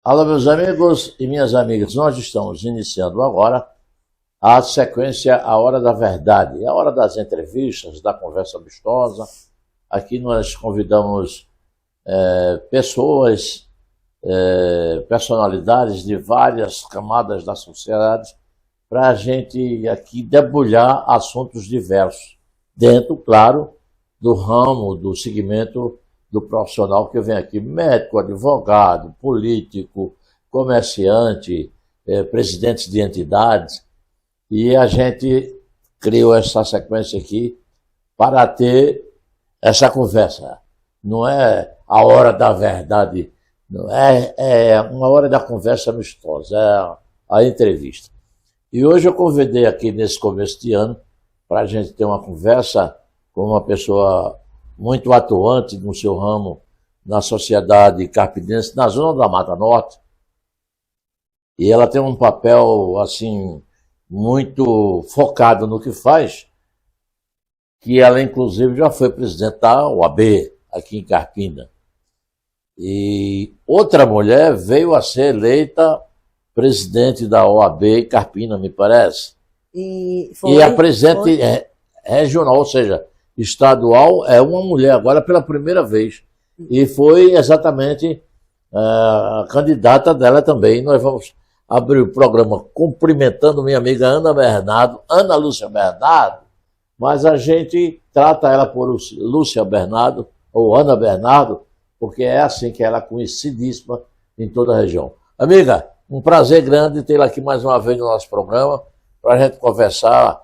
Alô, meus amigos e minhas amigas, nós estamos iniciando agora a sequência A Hora da Verdade, a hora das entrevistas, da conversa amistosa. Aqui nós convidamos pessoas, personalidades de várias camadas da sociedade para a gente aqui debulhar assuntos diversos, dentro, claro, do ramo, do segmento do profissional que vem aqui, médico, advogado, político, comerciante, presidentes de entidades, e a gente criou essa sequência aqui para ter essa conversa. Não é a hora da verdade, não é uma hora da conversa amistosa, é a entrevista. E hoje eu convidei aqui nesse começo de ano para a gente ter uma conversa com uma pessoa muito atuante no seu ramo na sociedade carpinense, na zona da Mata Norte. E ela tem um papel, assim, muito focado no que faz, que ela, inclusive, já foi presidente da OAB, aqui em Carpina. E outra mulher veio a ser eleita presidente da OAB em Carpina, me parece. E a presidente regional, ou seja, estadual, é uma mulher agora pela primeira vez. E foi exatamente a candidata dela também. Nós vamos abrir o programa cumprimentando minha amiga Ana Lúcia Bernardo, mas a gente trata ela por Lúcia Bernardo, ou Ana Bernardo, porque é assim que ela é conhecidíssima em toda a região. Amiga, um prazer grande tê-la aqui mais uma vez no nosso programa, para a gente conversar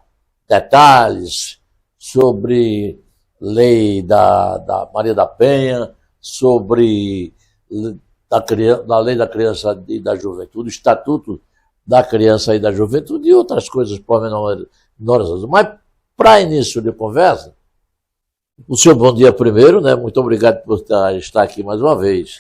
detalhes sobre lei da Maria da Penha, sobre da lei da criança e da juventude, estatuto da criança e da juventude e outras coisas pormenores. Mas, para início de conversa, o seu bom dia primeiro, né? Muito obrigado por estar aqui mais uma vez.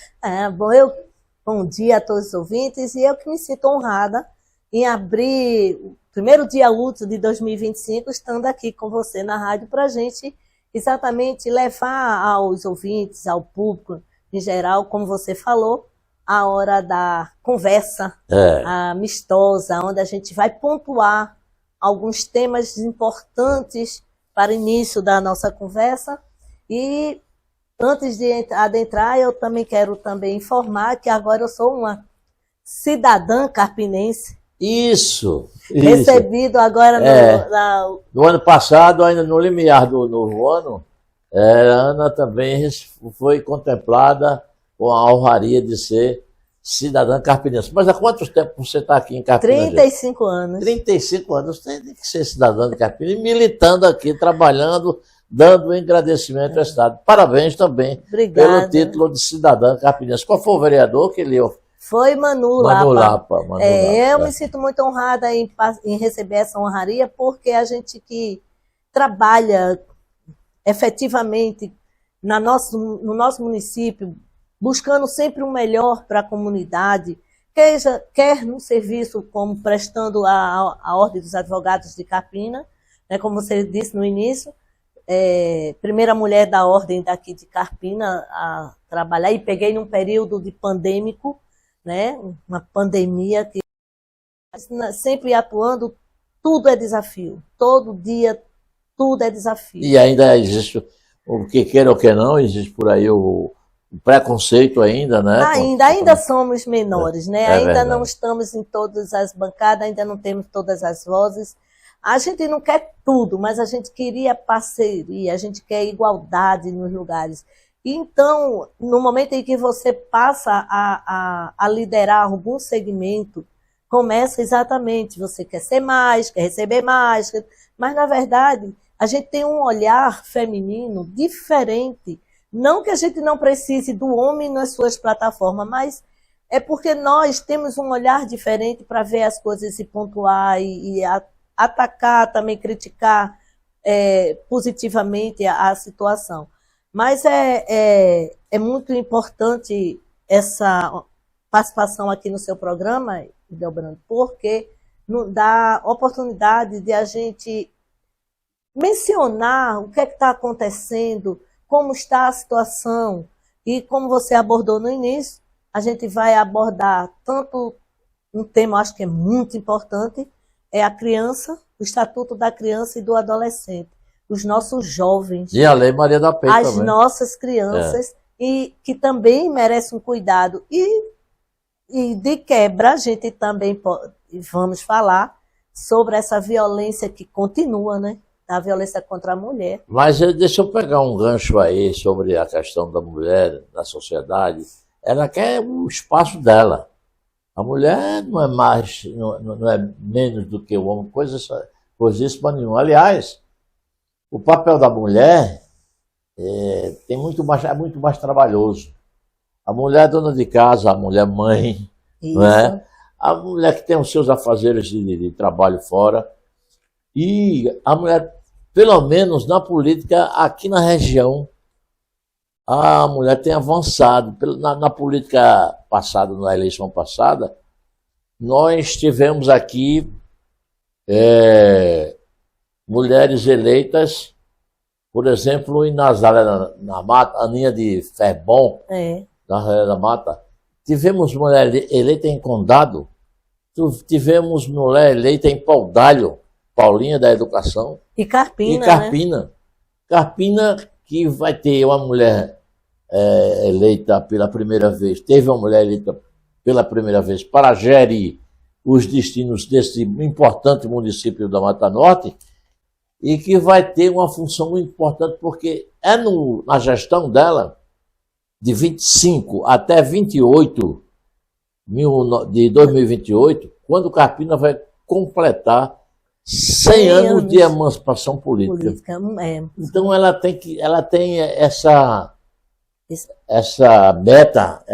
Bom dia a todos os ouvintes, e eu que me sinto honrada em abrir o primeiro dia útil de 2025, estando aqui com você na rádio, para a gente exatamente levar aos ouvintes, ao público em geral, como você falou, a hora da conversa amistosa, onde a gente vai pontuar alguns temas importantes para o início da nossa conversa. E antes de adentrar, eu também quero informar que agora eu sou uma cidadã carpinense. Isso. Recebido agora no ano passado, ainda no limiar do novo ano, a Ana também foi contemplada com a honraria de ser cidadã carpinense. Mas há quanto tempo você está aqui em Carpina? 35 anos. 35 anos. Você tem que ser cidadã de Carpina, militando aqui, trabalhando, dando um agradecimento ao Estado. Parabéns também. Obrigada. Pelo título de cidadã carpinense. Qual foi o vereador que lhe Foi Manu Lapa. Eu me é. sinto muito honrada em receber essa honraria, porque a gente que trabalha efetivamente no nosso município, buscando sempre o melhor para a comunidade, quer no serviço como prestando a Ordem dos Advogados de Carpina, né, como você disse no início, primeira mulher da Ordem daqui de Carpina a trabalhar, e peguei num período de pandêmico, né? Uma pandemia que sempre atuando, tudo é desafio. Todo dia, tudo é desafio. E ainda existe, o que queira ou que não, existe por aí o preconceito ainda, né? Ainda somos menores, né? Ainda verdade. Não estamos em todas as bancadas, ainda não temos todas as vozes. A gente não quer tudo, mas a gente queria parceria, a gente quer igualdade nos lugares. Então, no momento em que você passa a liderar algum segmento, começa exatamente, você quer ser mais, quer receber mais, mas na verdade a gente tem um olhar feminino diferente. Não que a gente não precise do homem nas suas plataformas, mas é porque nós temos um olhar diferente para ver as coisas e pontuar e atacar, também criticar positivamente a situação. Mas é muito importante essa participação aqui no seu programa, Delbrando, porque dá oportunidade de a gente mencionar o que está acontecendo, como está a situação, e como você abordou no início, a gente vai abordar tanto um tema, acho que é muito importante, é a criança, o Estatuto da Criança e do Adolescente. Os nossos jovens, E a Lei Maria da Penha as também. nossas crianças, e que também merecem um cuidado. E de quebra, a gente também vamos falar sobre essa violência que continua, né? A violência contra a mulher. Mas deixa eu pegar um gancho aí sobre a questão da mulher na sociedade. Ela quer o espaço dela. A mulher não é mais, não é menos do que o homem, coisíssima nenhuma. Aliás, o papel da mulher é muito mais trabalhoso. A mulher dona de casa, a mulher mãe, Isso. não é? A mulher que tem os seus afazeres de trabalho fora. E a mulher, pelo menos na política, aqui na região, a mulher tem avançado. Na política passada, na eleição passada, nós tivemos aqui mulheres eleitas, por exemplo, em Nazaré na Mata, Aninha de Ferbon, Nazaré da Mata. Tivemos mulher eleita em Condado, tivemos mulher eleita em Paudalho, Paulinha da Educação. E Carpina. E Carpina. Né? Carpina, que vai ter uma mulher eleita pela primeira vez, teve uma mulher eleita pela primeira vez para gerir os destinos desse importante município da Mata Norte, e que vai ter uma função muito importante, porque na gestão dela, de 25 até 28 de 2028, quando Carpina vai completar 100 anos de emancipação política. Então ela tem essa meta,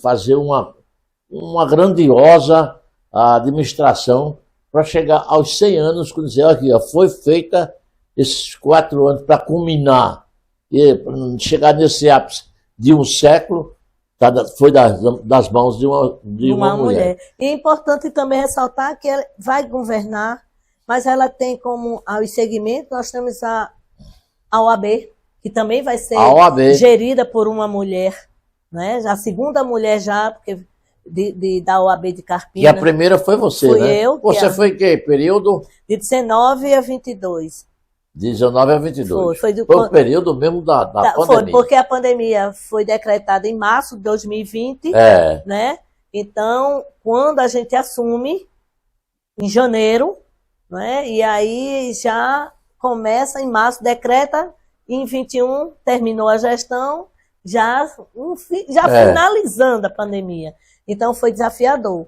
fazer uma grandiosa administração para chegar aos 100 anos, quando dizer, aqui, foi feita esses 4 anos para culminar, e chegar nesse ápice de um século, foi das mãos de uma mulher. E é importante também ressaltar que ela vai governar, mas ela tem como os segmentos, nós temos a OAB, que também vai ser gerida por uma mulher, né? A segunda mulher já, porque da OAB de Carpina. E a primeira foi você, fui né? Eu. Você foi em que período? De 19 a 22. De 19 a 22. Foi o período mesmo da pandemia. Foi, porque a pandemia foi decretada em março de 2020, né? Então, quando a gente assume, em janeiro, né? E aí já começa em março, decreta, e em 21 terminou a gestão, já finalizando a pandemia. Então foi desafiador.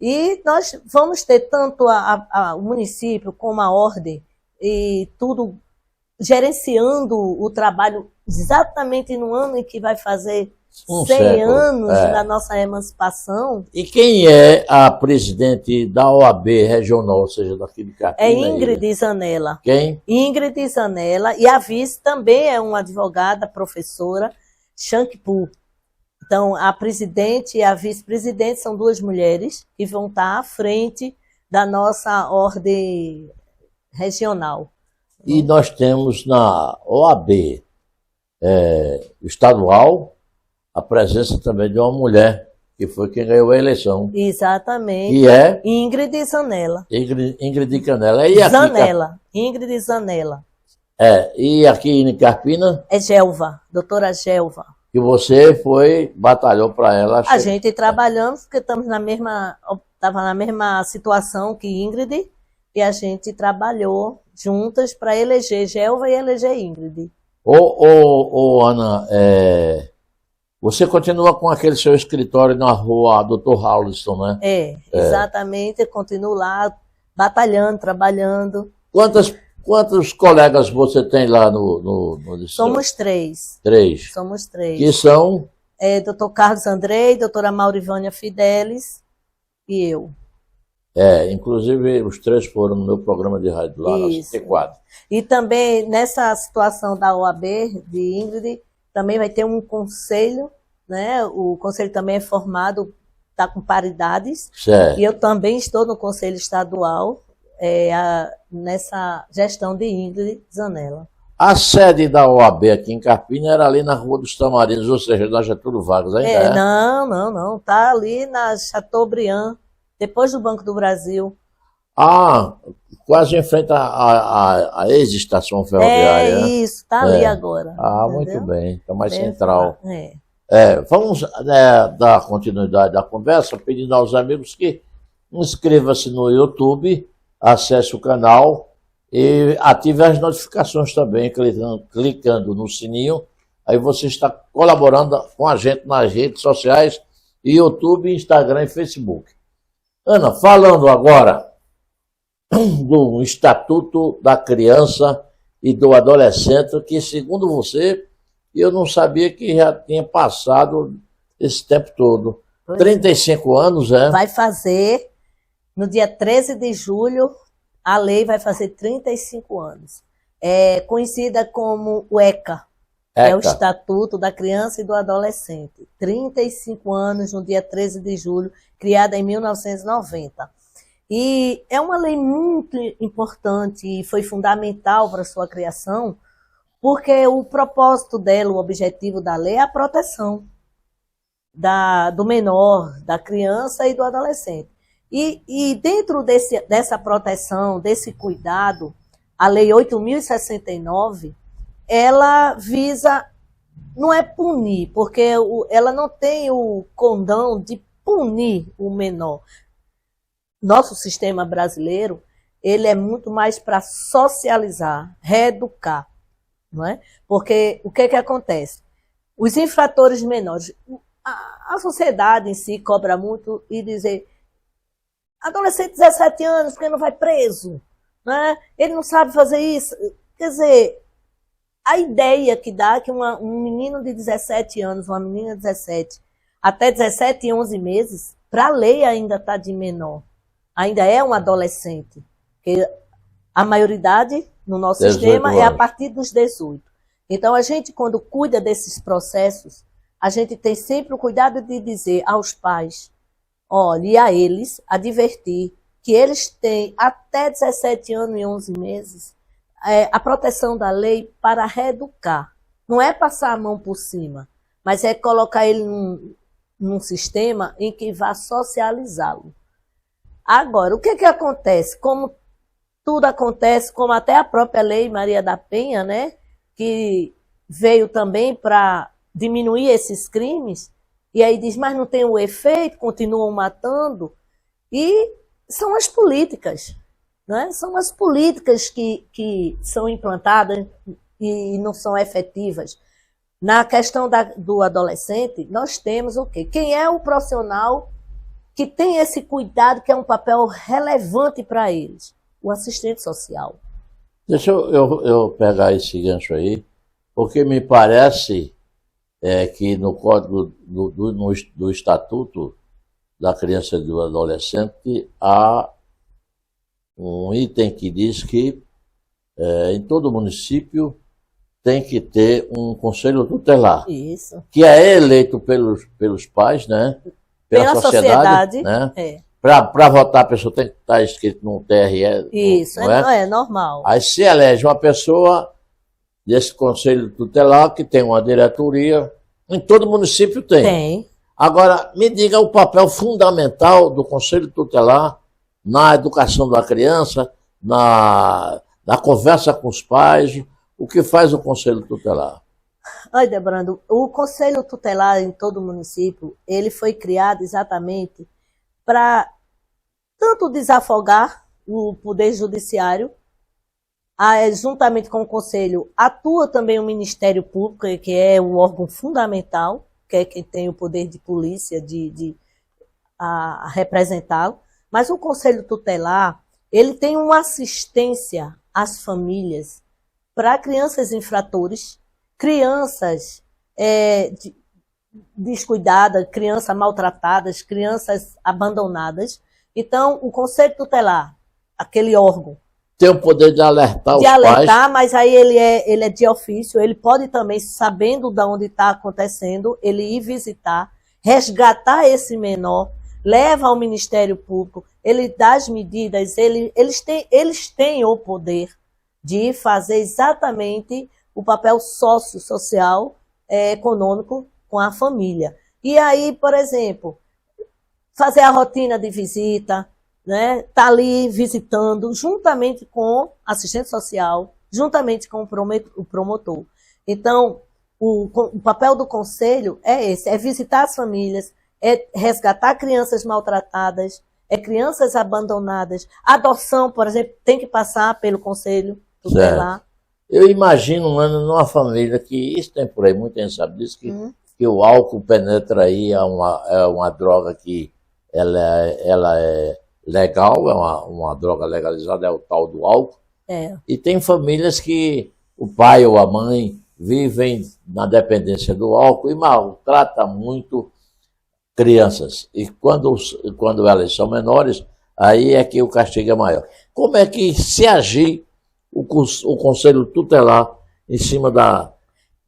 E nós vamos ter tanto o município como a ordem, e tudo gerenciando o trabalho exatamente no ano em que vai fazer 100 anos da nossa emancipação. E quem é a presidente da OAB regional, ou seja, daqui de Carpina? É Ingrid Zanella. Quem? Ingrid Zanella. E a vice também é uma advogada, professora, Shankpu. Então, a presidente e a vice-presidente são duas mulheres que vão estar à frente da nossa ordem regional. E nós temos na OAB estadual a presença também de uma mulher, que foi quem ganhou a eleição. Exatamente. E é? Ingrid Zanella. Ingrid Canela. E aqui, Zanella. Ingrid Zanella. E aqui em Carpina? É Gelva, doutora Gelva. Que você batalhou para ela. A gente trabalhamos, porque estava na mesma situação que Ingrid, e a gente trabalhou juntas para eleger Gelva e eleger Ingrid. Ana, você continua com aquele seu escritório na rua Dr. Hauliston, né? Exatamente, continuo lá, batalhando, trabalhando. Quantos colegas você tem lá no distrito? Somos 3. 3. Somos 3. Que são? Dr. Carlos Andrei, doutora Maurivânia Fidelis e eu. Inclusive os 3 foram no meu programa de rádio lá, na 54. E também nessa situação da OAB, de Ingrid, também vai ter um conselho, né? O conselho também é formado, está com paridades. Certo. E eu também estou no conselho estadual, nessa gestão de Ingrid Zanella. A sede da OAB aqui em Carpina era ali na Rua dos Tamarindos, ou seja, na Getúlio Vargas, ainda é? Não. Tá ali na Chateaubriand, depois do Banco do Brasil. Ah, quase em frente à ex-estação ferroviária. É isso, tá ali agora. Ah, entendeu? muito bem, está mais central. É. Vamos dar continuidade à conversa, pedindo aos amigos que inscreva-se no YouTube, acesse o canal e ative as notificações também, clicando no sininho. Aí você está colaborando com a gente nas redes sociais, YouTube, Instagram e Facebook. Ana, falando agora do Estatuto da Criança e do Adolescente, que, segundo você, eu não sabia que já tinha passado esse tempo todo. Pois 35 anos, é? Vai fazer, no dia 13 de julho, a lei vai fazer 35 anos. É conhecida como o ECA, é o Estatuto da Criança e do Adolescente. 35 anos, no dia 13 de julho, criada em 1990. E é uma lei muito importante e foi fundamental para a sua criação, porque o propósito dela, o objetivo da lei é a proteção do menor, da criança e do adolescente. E dentro dessa proteção, desse cuidado, a Lei 8.069, ela visa, não é punir, porque ela não tem o condão de punir o menor. Nosso sistema brasileiro, ele é muito mais para socializar, reeducar, não é? Porque o que acontece? Os infratores menores, a sociedade em si cobra muito e dizer, adolescente de 17 anos, porque não vai preso, né? Ele não sabe fazer isso. Quer dizer, a ideia que dá que um menino de 17 anos, uma menina de 17, até 17 e 11 meses, para a lei ainda está de menor. Ainda é um adolescente. Porque a maioridade no nosso sistema é a partir dos 18. Então, a gente, quando cuida desses processos, a gente tem sempre o cuidado de dizer aos pais, olha, e a eles, advertir que eles têm até 17 anos e 11 meses a proteção da lei para reeducar. Não é passar a mão por cima, mas é colocar ele num sistema em que vá socializá-lo. Agora, o que acontece? Como tudo acontece, como até a própria Lei Maria da Penha, né, que veio também para diminuir esses crimes, e aí diz, mas não tem o efeito, continuam matando. E são as políticas, né? São as políticas que são implantadas e não são efetivas. Na questão do adolescente, nós temos o quê? Quem é o profissional que tem esse cuidado, que é um papel relevante para eles? O assistente social. Deixa eu pegar esse gancho aí, porque me parece que no Código do Estatuto da Criança e do Adolescente há um item que diz que em todo município tem que ter um conselho tutelar. Isso. Que é eleito pelos pais, né? Pela sociedade, né? Para votar, a pessoa tem que estar escrito num TRE. Isso, é normal. Aí se elege uma pessoa desse conselho tutelar, que tem uma diretoria, em todo município tem. Tem. Agora, me diga o papel fundamental do conselho tutelar na educação da criança, na conversa com os pais, o que faz o conselho tutelar? Olha, Debrando, o conselho tutelar em todo município, ele foi criado exatamente para tanto desafogar o poder judiciário, juntamente com o conselho, atua também o Ministério Público, que é um órgão fundamental, que é quem tem o poder de polícia de representá-lo, mas o conselho tutelar, ele tem uma assistência às famílias para crianças infratores, crianças descuidadas, crianças maltratadas, crianças abandonadas. Então, o conselho tutelar, aquele órgão, tem o poder de alertar os pais. De alertar, mas aí ele é de ofício, ele pode também, sabendo de onde está acontecendo, ele ir visitar, resgatar esse menor, leva ao Ministério Público, ele dá as medidas, eles têm o poder de fazer exatamente o papel social, econômico com a família. E aí, por exemplo, fazer a rotina de visita, né? Tá ali visitando, juntamente com assistente social, juntamente com o promotor. Então, o papel do conselho é esse, é visitar as famílias, é resgatar crianças maltratadas, é crianças abandonadas. Adoção, por exemplo, tem que passar pelo conselho tutelar. Eu imagino, mano, numa família que, isso tem por aí, muita gente sabe disso, que o álcool penetra aí, é uma droga que ela é legal, é uma droga legalizada, é o tal do álcool. E tem famílias que o pai ou a mãe vivem na dependência do álcool e maltrata muito crianças. E quando elas são menores, aí é que o castigo é maior. Como é que se agir o conselho tutelar em cima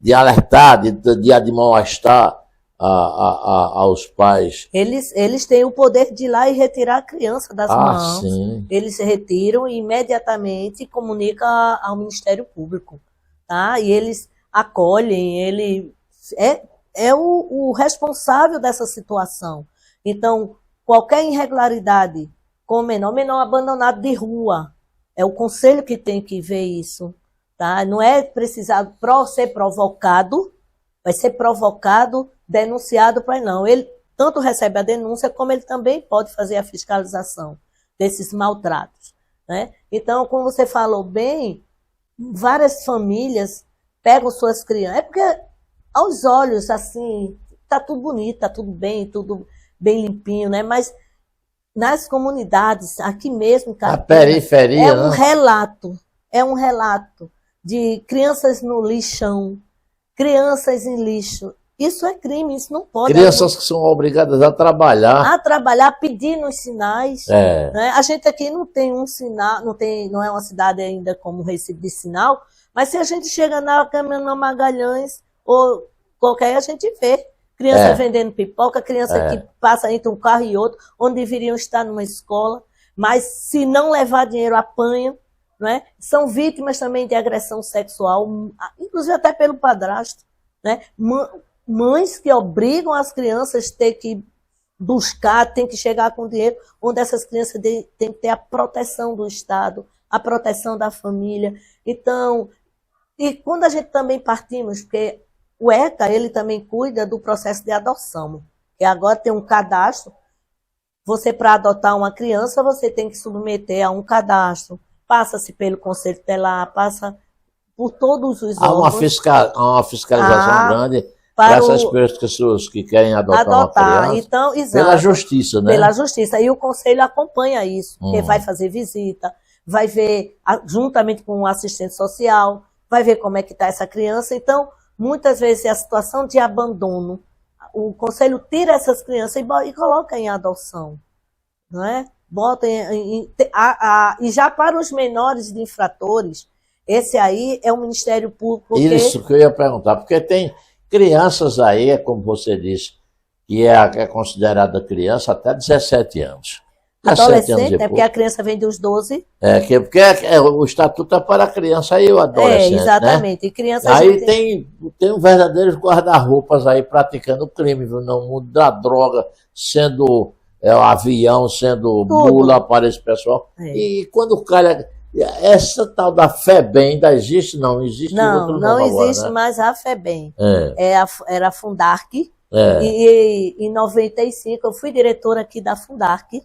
de alertar, de admoestar aos pais? Eles têm o poder de ir lá e retirar a criança das mãos. Sim. Eles se retiram e imediatamente comunicam ao Ministério Público. Tá? E eles acolhem, ele é o responsável dessa situação. Então, qualquer irregularidade com menor abandonado de rua, é o conselho que tem que ver isso. Tá? Não é precisado ser provocado, vai ser provocado, denunciado para não. Ele tanto recebe a denúncia, como ele também pode fazer a fiscalização desses maltratos. Né? Então, como você falou bem, várias famílias pegam suas crianças. É porque, aos olhos, assim, tá tudo bonito, tá tudo bem limpinho, né? Mas nas comunidades, aqui mesmo, em Carpina, a periferia, é um relato de crianças no lixão, crianças em lixo. Isso é crime, isso não pode. Crianças que são obrigadas a trabalhar. Pedindo os sinais. Né? A gente aqui não tem um sinal, não é uma cidade ainda como Recife de sinal, mas se a gente chega na Câmara Magalhães ou qualquer, a gente vê. Criança vendendo pipoca, criança que passa entre um carro e outro, onde deveriam estar numa escola, mas se não levar dinheiro, apanham. Né? São vítimas também de agressão sexual, inclusive até pelo padrasto. Né? Mães que obrigam as crianças a ter que buscar, tem que chegar com dinheiro, onde essas crianças têm que ter a proteção do Estado, a proteção da família. Então, e quando a gente também partimos, porque o ECA, ele também cuida do processo de adoção, que agora tem um cadastro. Você, para adotar uma criança, você tem que submeter a um cadastro. Passa-se pelo Conselho Tutelar, passa por todos os órgãos. Há uma fiscalização grande para essas pessoas que querem adotar uma criança. Então, exato, pela justiça, né? Pela justiça. E o Conselho acompanha isso, porque vai fazer visita, vai ver, juntamente com o assistente social, vai ver como é que está essa criança. Então, muitas vezes, a situação de abandono, o Conselho tira essas crianças e coloca em adoção. Não é? Bota e já para os menores de infratores, esse aí é o Ministério Público. Isso que eu ia perguntar, porque tem crianças aí, como você disse, que é considerada criança até 17 anos. Adolescente, porque a criança vem dos 12. Porque o estatuto é para a criança e o adolescente. Exatamente. Né? E criança aí tem verdadeiros guarda-roupas aí praticando crime, viu? No mundo da droga, sendo avião, sendo mula para esse pessoal. E quando o cara. Essa tal da FEBEM ainda existe? Não existe outro nome não agora, existe né? mais a FEBEM. Era a Fundarc. E em 95 eu fui diretora aqui da Fundarc,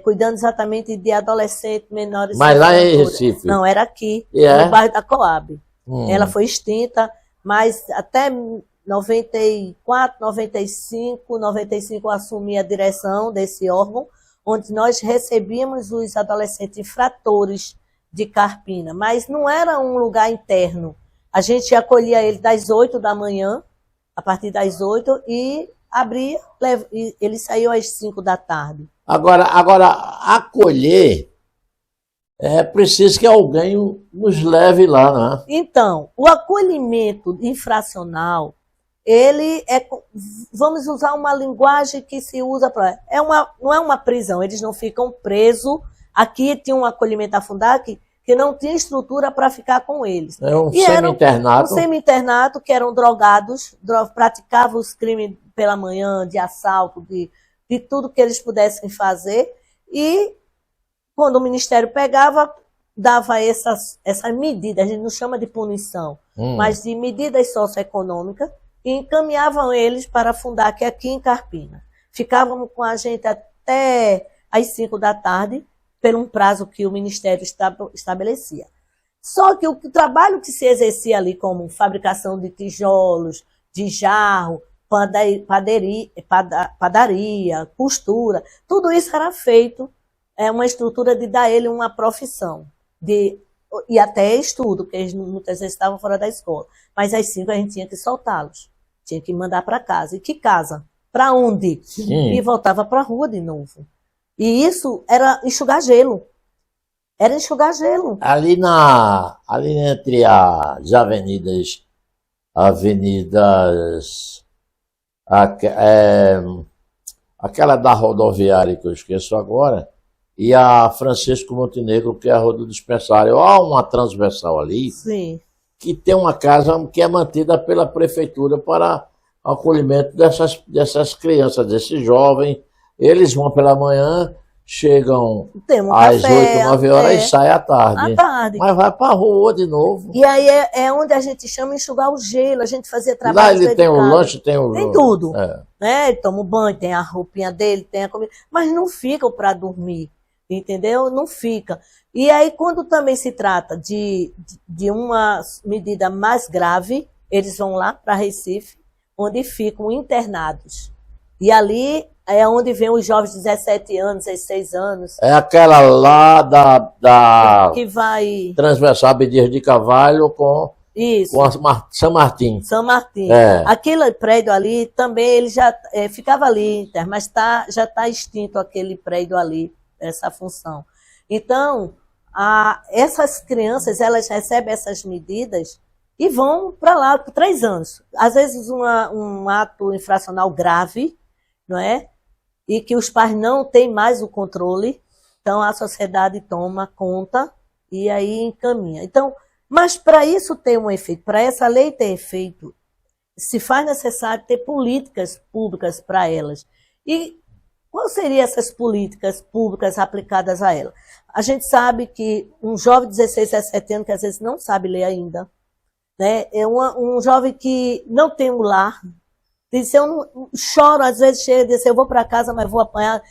cuidando exatamente de adolescentes menores. Mas lá em Recife? Não, era aqui, no bairro da Coab. Ela foi extinta, mas até 94, 95 eu assumi a direção desse órgão, onde nós recebíamos os adolescentes infratores de Carpina, mas não era um lugar interno. A gente acolhia eles das 8 da manhã, a partir das 8, e abria, e ele saiu às 5 da tarde. Agora acolher, é preciso que alguém nos leve lá, né? Então, o acolhimento infracional, ele vamos usar uma linguagem que se usa para... não é uma prisão, eles não ficam presos. Aqui tinha um acolhimento da Fundac, que que não tinha estrutura para ficar com eles. É um semi-internato. Um semi-internato que eram drogados, praticavam os crimes pela manhã, de assalto, de tudo que eles pudessem fazer. E quando o Ministério pegava, dava essas medidas, a gente não chama de punição, mas de medidas socioeconômicas, e encaminhavam eles para fundar aqui em Carpina. Ficavam com a gente até às 5 da tarde, por um prazo que o Ministério estabelecia. Só que o trabalho que se exercia ali, como fabricação de tijolos, de jarro, padaria, costura, tudo isso era feito, uma estrutura de dar ele uma profissão, e até estudo, porque eles muitas vezes estavam fora da escola. Mas às 5 a gente tinha que soltá-los, tinha que mandar para casa. E que casa? Para onde? Sim. E voltava para a rua de novo. E isso era enxugar gelo. Era enxugar gelo. Ali entre as avenidas, aquela da rodoviária que eu esqueço agora, e a Francisco Montenegro, que é a rua do dispensário. Há uma transversal ali, sim, que tem uma casa que é mantida pela prefeitura para acolhimento dessas crianças, desses jovens. Eles vão pela manhã, chegam às 8, 9 horas e saem à tarde. Mas vai para a rua de novo. E aí é onde a gente chama enxugar o gelo, a gente fazia trabalho. Lá ele tem o lanche, tem tudo. Né? Ele toma o banho, tem a roupinha dele, tem a comida, mas não ficam para dormir, entendeu? Não fica. E aí, quando também se trata de uma medida mais grave, eles vão lá para Recife, onde ficam internados. E ali é onde vem os jovens de 17 anos, 16 anos. É aquela lá da que vai transversal Abdias de Carvalho com São Martim. São Martim. Aquele prédio ali também, ele já ficava ali, mas já está extinto aquele prédio ali, essa função. Então, essas crianças, elas recebem essas medidas e vão para lá por 3 anos. Às vezes um ato infracional grave, não é? E que os pais não têm mais o controle, então a sociedade toma conta e aí encaminha. Então, mas para isso ter um efeito, para essa lei ter efeito, se faz necessário ter políticas públicas para elas. E quais seriam essas políticas públicas aplicadas a ela? A gente sabe que um jovem de 16, 17 anos, que às vezes não sabe ler ainda, né? É um jovem que não tem um lar, diz, eu não, choro, às vezes chega e diz, eu vou para casa, mas vou apanhar.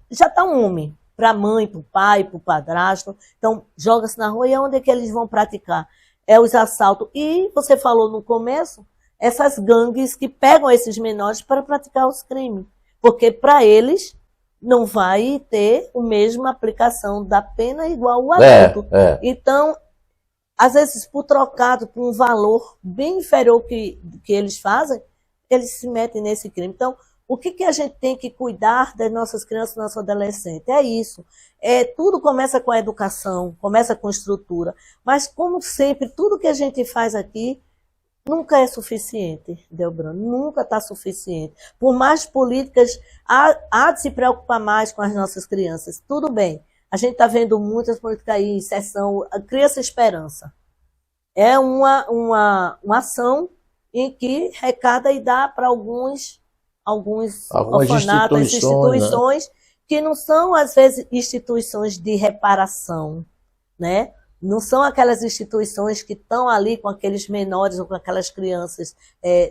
Já está um homem, para a mãe, para o pai, para o padrasto. Então, joga-se na rua e onde é que eles vão praticar? É os assaltos. E você falou no começo, essas gangues que pegam esses menores para praticar os crimes. Porque para eles não vai ter a mesma aplicação da pena igual o adulto. Então, às vezes, por trocado por um valor bem inferior que eles fazem, eles se metem nesse crime. Então, o que a gente tem que cuidar das nossas crianças e nossos adolescentes? É isso. Tudo começa com a educação, começa com estrutura. Mas, como sempre, tudo que a gente faz aqui nunca é suficiente, Delbrando. Nunca está suficiente. Por mais políticas, há de se preocupar mais com as nossas crianças. Tudo bem. A gente está vendo muitas políticas aí, sessão Criança Esperança. É uma ação em que arrecada e dá para alguns orfanatos, instituições, né? Que não são, às vezes, instituições de reparação, né? Não são aquelas instituições que estão ali com aqueles menores ou com aquelas crianças.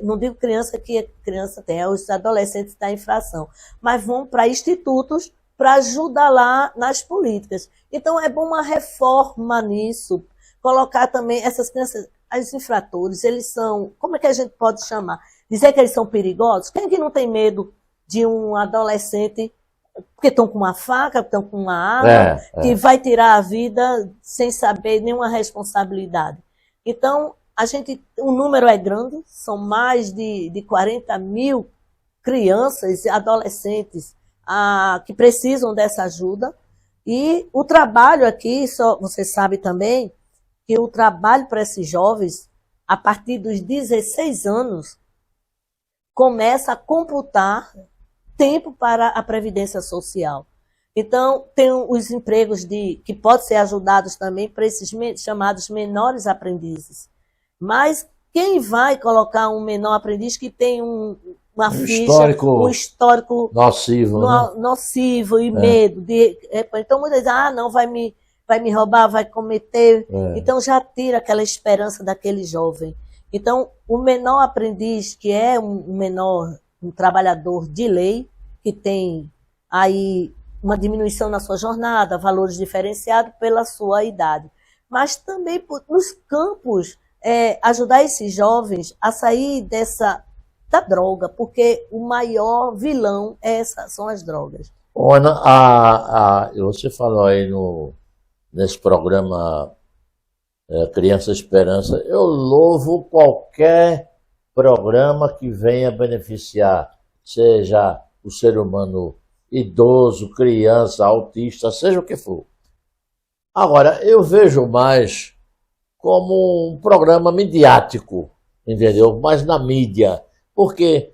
Não digo criança que a criança tem, os adolescentes da infração, mas vão para institutos para ajudar lá nas políticas. Então, é bom uma reforma nisso, colocar também essas crianças, os infratores, eles são, como é que a gente pode chamar? Dizer que eles são perigosos? Quem que não tem medo de um adolescente que estão com uma faca, estão com uma arma, que vai tirar a vida sem saber nenhuma responsabilidade? Então, o número é grande, são mais de 40 mil crianças e adolescentes que precisam dessa ajuda. E o trabalho aqui, você sabe também, que o trabalho para esses jovens, a partir dos 16 anos, começa a computar tempo para a Previdência Social. Então, tem os empregos que podem ser ajudados também para esses chamados menores aprendizes. Mas quem vai colocar um menor aprendiz que tem uma ficha, um histórico nocivo, né? Nocivo e medo. Então, muitas vezes, não, vai me roubar, vai cometer. Então, já tira aquela esperança daquele jovem. Então, o menor aprendiz, que é um trabalhador de lei, que tem aí uma diminuição na sua jornada, valores diferenciados pela sua idade. Mas também nos campos, ajudar esses jovens a sair da droga, porque o maior vilão são as drogas. Ana, você falou aí nesse programa Criança Esperança, eu louvo qualquer programa que venha beneficiar, seja o ser humano idoso, criança, autista, seja o que for. Agora, eu vejo mais como um programa midiático, entendeu? Mais na mídia, porque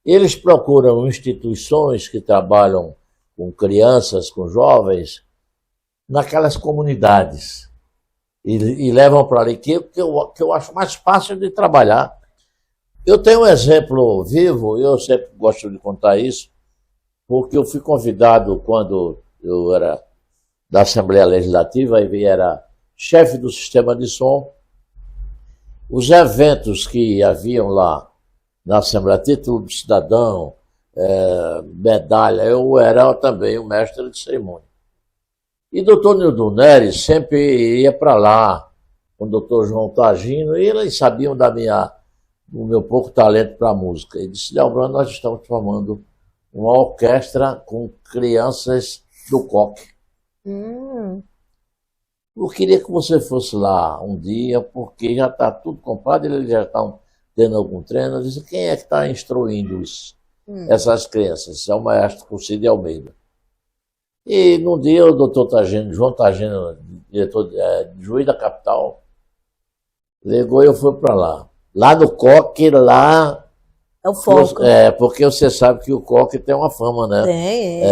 eles procuram instituições que trabalham com crianças, com jovens, naquelas comunidades, e levam para ali, que eu acho mais fácil de trabalhar. Eu tenho um exemplo vivo, eu sempre gosto de contar isso, porque eu fui convidado quando eu era da Assembleia Legislativa e era chefe do sistema de som. Os eventos que haviam lá na Assembleia, título de cidadão, medalha, eu era também o mestre de cerimônia. E o doutor Nildo Neres sempre ia para lá com o doutor João Tagino, e eles sabiam do meu pouco talento para a música. Ele disse: Delbrando, nós estamos formando uma orquestra com crianças do coque. Eu queria que você fosse lá um dia, porque já está tudo comprado, eles já estão tendo algum treino. Eu disse: quem é que está instruindo essas crianças? É o maestro Cid Almeida. E num dia o doutor Tagino, João Tagino, diretor de juiz da capital, ligou e eu fui para lá. Lá no coque, lá... É o foco. Porque você sabe que o coque tem uma fama, né? Tem.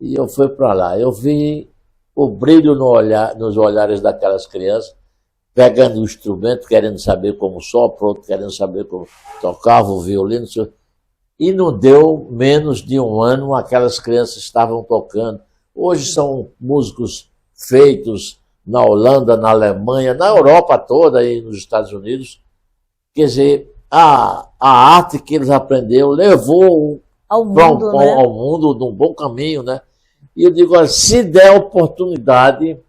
E eu fui para lá. Eu vi o brilho nos olhares daquelas crianças, pegando o instrumento, querendo saber como sopra, outro querendo saber como tocava o violino. E não deu menos de um ano, aquelas crianças estavam tocando. Hoje são músicos feitos na Holanda, na Alemanha, na Europa toda e nos Estados Unidos. Quer dizer, a arte que eles aprenderam levou ao mundo num bom caminho, né? E eu digo, olha, se der oportunidade,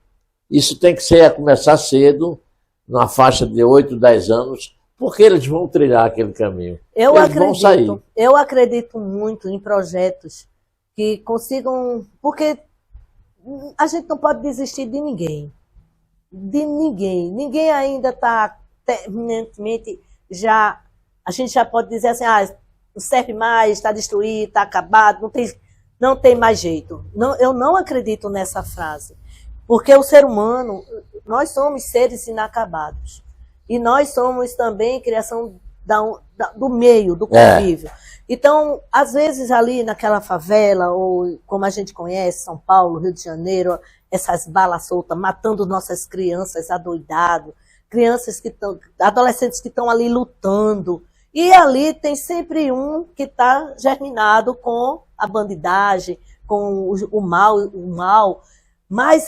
isso tem que começar cedo, na faixa de 8, 10 anos, porque eles vão trilhar aquele caminho. Eu acredito muito em projetos que consigam... Porque a gente não pode desistir de ninguém. De ninguém. Ninguém ainda está terminantemente já... A gente já pode dizer assim, não serve mais, está destruído, está acabado, não tem mais jeito. Não, eu não acredito nessa frase. Porque o ser humano, nós somos seres inacabados. E nós somos também criação do meio, do convívio. Então, às vezes ali naquela favela, ou como a gente conhece, São Paulo, Rio de Janeiro, essas balas soltas, matando nossas crianças adoidadas, adolescentes que estão ali lutando. E ali tem sempre um que está germinado com a bandidagem, com o mal. Mas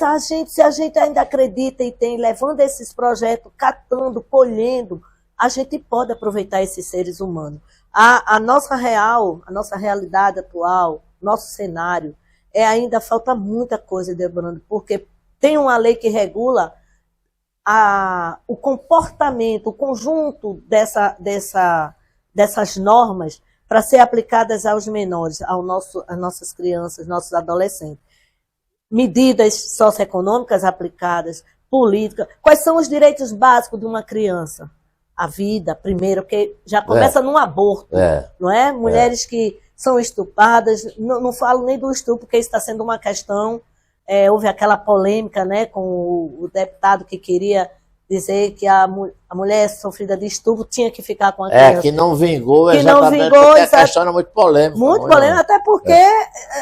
se a gente ainda acredita e tem, levando esses projetos, catando, colhendo, a gente pode aproveitar esses seres humanos. A nossa realidade atual, nosso cenário, ainda falta muita coisa, Delbrando, porque tem uma lei que regula o comportamento, o conjunto dessas normas para ser aplicadas aos menores, às nossas crianças, nossos adolescentes. Medidas socioeconômicas aplicadas, política. Quais são os direitos básicos de uma criança? A vida, primeiro, porque já começa num aborto, não é? Mulheres que são estupradas, não falo nem do estupro, porque isso está sendo uma questão. Houve aquela polêmica, né, com o deputado que queria dizer que a mulher sofrida de estupro tinha que ficar com a criança. Que não vingou que exatamente, não vingou, porque a questão era muito polêmica. Muito polêmica, até porque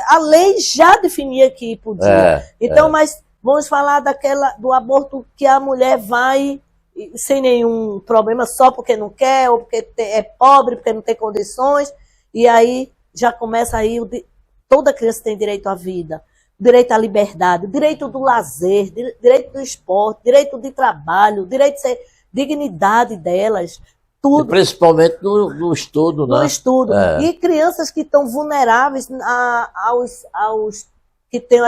a lei já definia que podia. Então, mas vamos falar do aborto que a mulher vai sem nenhum problema, só porque não quer, ou porque é pobre, porque não tem condições, e aí já começa aí, toda criança tem direito à vida, direito à liberdade, direito do lazer, direito do esporte, direito de trabalho, direito de ser dignidade delas, tudo. E principalmente no estudo, né? No estudo. E crianças que estão vulneráveis aos que têm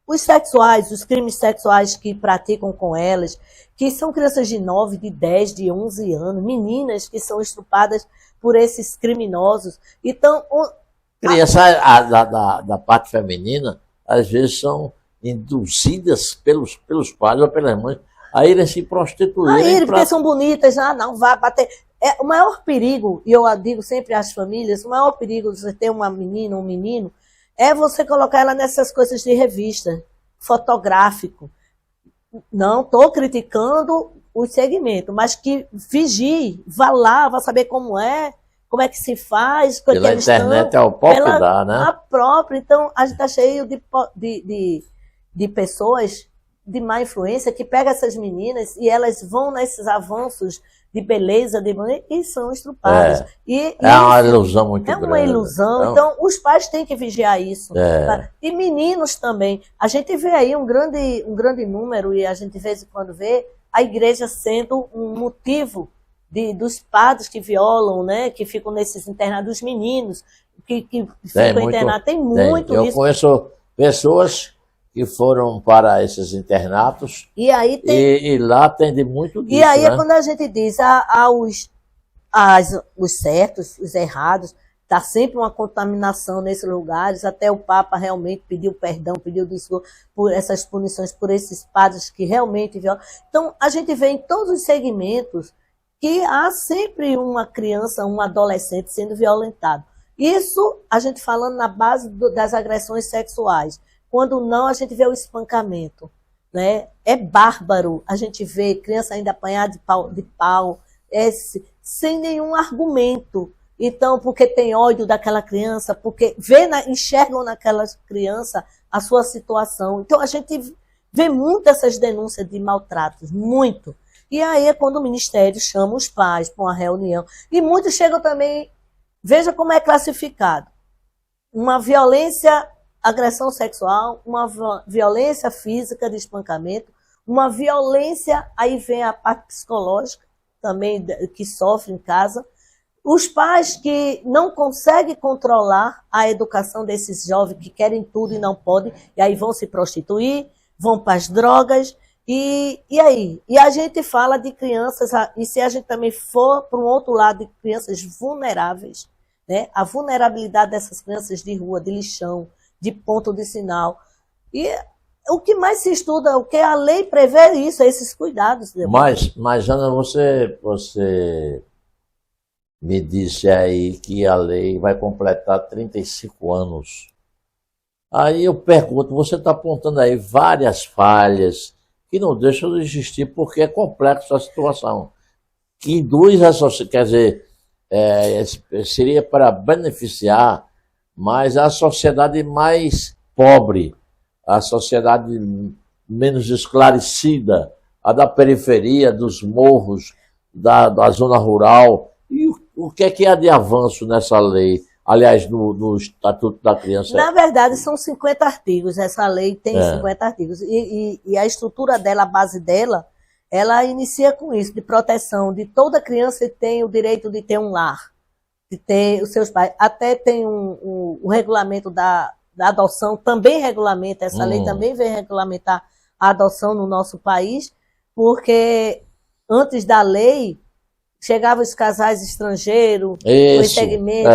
os sexuais, os crimes sexuais que praticam com elas, que são crianças de 9, de 10, de 11 anos, meninas que são estupradas por esses criminosos. Então, crianças da parte feminina, às vezes são induzidas pelos pais ou pelas mães a irem se prostituírem. Porque são bonitas, não vai bater. O maior perigo, e eu digo sempre às famílias, o maior perigo de você ter uma menina ou um menino é você colocar ela nessas coisas de revista, fotográfico. Não estou criticando o segmento, mas que vigie, vá lá, vá saber como é que se faz. Pela internet é o próprio dá, né? A própria. Então, a gente está cheio de pessoas de má influência que pegam essas meninas e elas vão nesses avanços de beleza, e são estrupadas. É uma ilusão muito grande. É uma ilusão. Então, os pais têm que vigiar isso. Tá? E meninos também. A gente vê aí um grande número, e a gente de vez em quando vê a igreja sendo um motivo dos padres que violam, né? Que ficam nesses internados, dos meninos que ficam internados. Tem muito isso. Eu conheço pessoas que foram para esses internatos e lá tem de muito disso. E aí é quando a gente diz os certos, os errados, está sempre uma contaminação nesses lugares, até o Papa realmente pediu perdão, pediu desculpa por essas punições, por esses padres que realmente violam. Então, a gente vê em todos os segmentos que há sempre uma criança, um adolescente sendo violentado. Isso a gente falando na base das agressões sexuais. Quando não, a gente vê o espancamento, né? É bárbaro a gente vê criança ainda apanhar de pau sem nenhum argumento. Então, porque tem ódio daquela criança, porque enxergam naquela criança a sua situação. Então, a gente vê muito essas denúncias de maltratos, muito. E aí é quando o Ministério chama os pais para uma reunião. E muitos chegam também, veja como é classificado. Uma violência, agressão sexual, uma violência física de espancamento, uma violência, aí vem a parte psicológica também que sofre em casa, os pais que não conseguem controlar a educação desses jovens que querem tudo e não podem, e aí vão se prostituir, vão para as drogas, e aí? E a gente fala de crianças, e se a gente também for para um outro lado de crianças vulneráveis, né? A vulnerabilidade dessas crianças de rua, de lixão, de ponto de sinal. E o que mais se estuda, o que a lei prevê isso, esses cuidados. Mas Ana, você me disse aí que a lei vai completar 35 anos. Aí eu pergunto, você está apontando aí várias falhas que não deixam de existir porque é complexa a situação. Que induz a sociedade, quer dizer, seria para beneficiar mais a sociedade mais pobre, a sociedade menos esclarecida, a da periferia, dos morros, da zona rural. E o que há de avanço nessa lei? Aliás, no Estatuto da Criança. Na verdade, são 50 artigos. Essa lei tem 50 artigos. E a estrutura dela, a base dela, ela inicia com isso, de proteção de toda criança que tem o direito de ter um lar, de ter os seus pais. Até tem o regulamento da adoção, também regulamenta, essa lei também vem regulamentar a adoção no nosso país, porque antes da lei, chegavam os casais estrangeiros, os segmentos,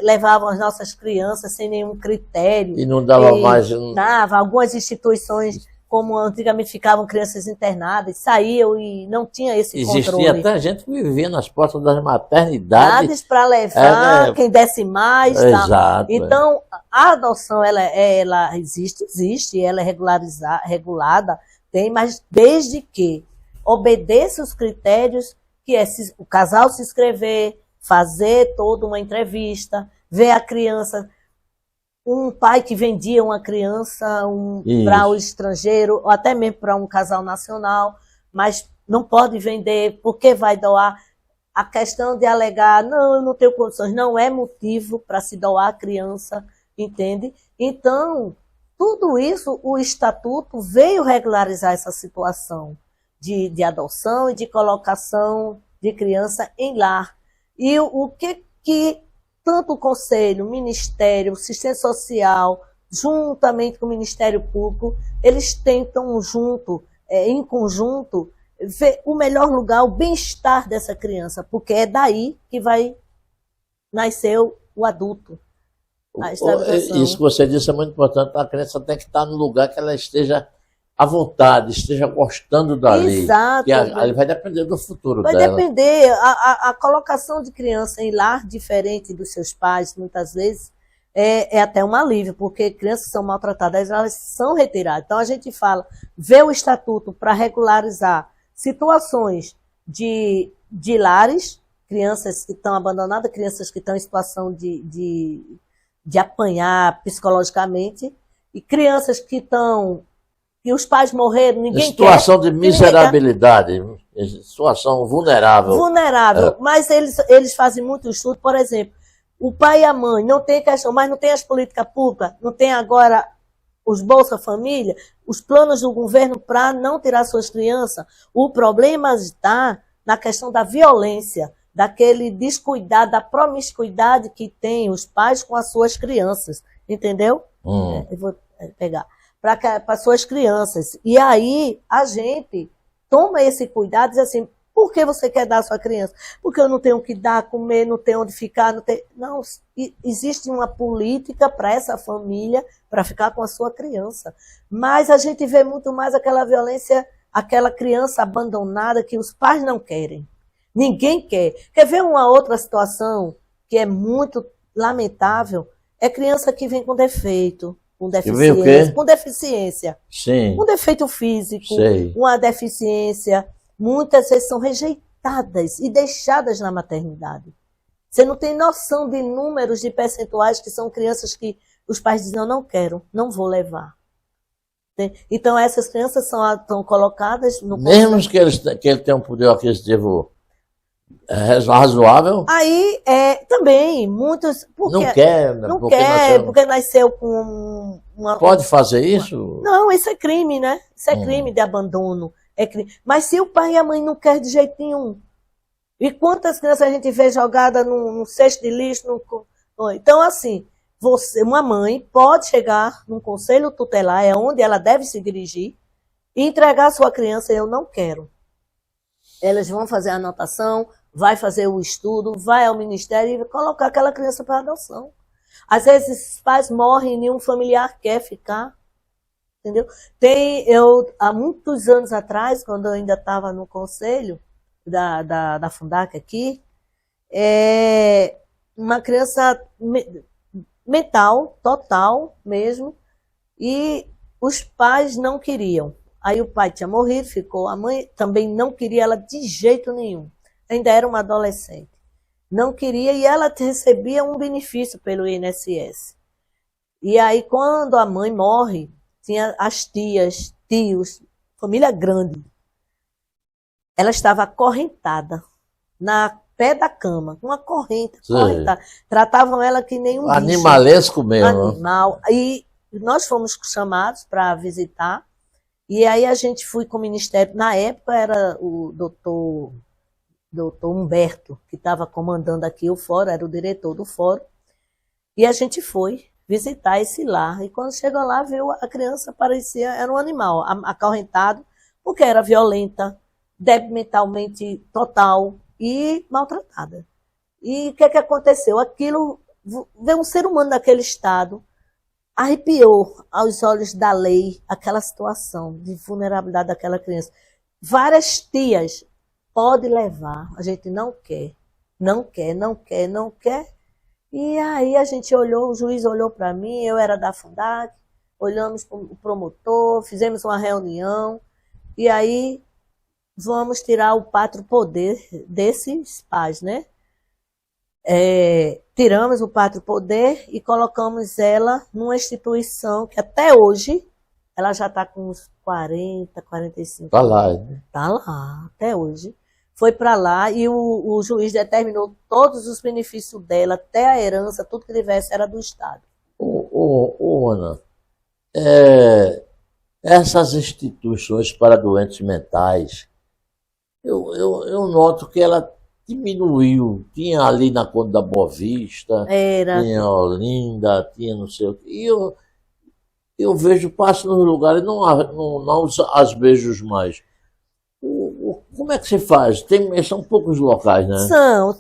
levavam as nossas crianças sem nenhum critério. E não dava mais... Dava, algumas instituições, como antigamente ficavam crianças internadas, saíam e não tinha esse controle. Existia até gente que vivia nas portas das maternidades. Para levar, quem desse mais. Exato. Então, a adoção, ela existe, ela é regulada Tem, mas desde que obedeça os critérios, que é o casal se inscrever, fazer toda uma entrevista, ver a criança, um pai que vendia uma criança para o estrangeiro, ou até mesmo para um casal nacional, mas não pode vender porque vai doar. A questão de alegar, não, eu não tenho condições, não é motivo para se doar a criança, entende? Então, tudo isso, o Estatuto veio regularizar essa situação de adoção e de colocação de criança em lar. E o que tanto o Conselho, o Ministério, o Sistema Social, juntamente com o Ministério Público, eles tentam em conjunto, ver o melhor lugar, o bem-estar dessa criança, porque é daí que vai nascer o adulto. Isso que você disse é muito importante. A criança tem que estar no lugar que ela esteja à vontade, esteja gostando dali. Exato. Que aí vai depender do futuro dela. Vai depender. A colocação de criança em lar diferente dos seus pais, muitas vezes, é até um alívio, porque crianças que são maltratadas, elas são retiradas. Então, a gente vê o Estatuto para regularizar situações de lares, crianças que estão abandonadas, crianças que estão em situação de apanhar psicologicamente, e crianças que os pais morreram, ninguém situação quer. Situação de miserabilidade, situação vulnerável. Vulnerável, mas eles fazem muito estudo, por exemplo, o pai e a mãe não tem questão, mas não tem as políticas públicas, não tem agora os Bolsa Família, os planos do governo para não tirar suas crianças. O problema está na questão da violência, daquele descuidado, da promiscuidade que tem os pais com as suas crianças, entendeu? Eu vou pegar. Para suas crianças. E aí a gente toma esse cuidado e diz assim, por que você quer dar a sua criança? Porque eu não tenho o que dar, comer, não tenho onde ficar. Não, existe uma política para essa família, para ficar com a sua criança. Mas a gente vê muito mais aquela violência, aquela criança abandonada que os pais não querem. Ninguém quer. Quer ver uma outra situação que é muito lamentável? É criança que vem com defeito. Com deficiência. Sim. Um defeito físico, Sei. Uma deficiência, muitas vezes são rejeitadas e deixadas na maternidade. Você não tem noção de números, de percentuais que são crianças que os pais dizem, não quero, não vou levar. Então essas crianças estão colocadas no... Mesmo que ele tenha um poder aquisitivo razoável? Aí, também, muitos... Porque nasceu com uma... Pode fazer isso? Não, isso é crime, né? Isso é crime de abandono. É crime. Mas se o pai e a mãe não querem de jeito nenhum, e quantas crianças a gente vê jogadas no cesto de lixo? Então, assim, uma mãe pode chegar num conselho tutelar, é onde ela deve se dirigir, e entregar a sua criança, eu não quero. Elas vão fazer a anotação, vai fazer o estudo, vai ao ministério e colocar aquela criança para adoção. Às vezes os pais morrem e nenhum familiar quer ficar. Entendeu? Há muitos anos atrás, quando eu ainda estava no conselho da Fundac aqui, uma criança mental, total mesmo, e os pais não queriam. Aí o pai tinha morrido, ficou, a mãe também não queria ela de jeito nenhum. Ainda era uma adolescente. Não queria e ela recebia um benefício pelo INSS. E aí quando a mãe morre, tinha as tias, tios, família grande. Ela estava acorrentada, na pé da cama, com uma corrente, acorrentada. Tratavam ela que nem um bicho. Animalesco mesmo. Animal. E nós fomos chamados para visitar. E aí a gente foi com o Ministério, na época era o doutor Humberto, que estava comandando aqui o fórum, era o diretor do fórum, e a gente foi visitar esse lar, e quando chegou lá, viu a criança, era um animal, acorrentado, porque era violenta, débil mentalmente total e maltratada. E o que aconteceu? Aquilo, ver um ser humano naquele estado, arrepiou aos olhos da lei aquela situação de vulnerabilidade daquela criança. Várias tias, pode levar, a gente não quer, não quer, não quer, não quer. E aí a gente olhou, o juiz olhou para mim, eu era da Fundac, olhamos para o promotor, fizemos uma reunião e aí vamos tirar o pátrio poder desses pais, né? Tiramos o pátrio poder e colocamos ela numa instituição que até hoje, ela já está com uns 40, 45 Tá anos. lá, né? Está lá, até hoje. Foi para lá e o juiz determinou todos os benefícios dela, até a herança, tudo que tivesse era do Estado. Ana, essas instituições para doentes mentais, eu noto que ela diminuiu. Tinha ali na Conta da Boa Vista, Era. tinha Olinda, tinha não sei o que. E eu vejo, passo nos lugares, não as vejo mais. Como é que se faz? São poucos locais, né? São.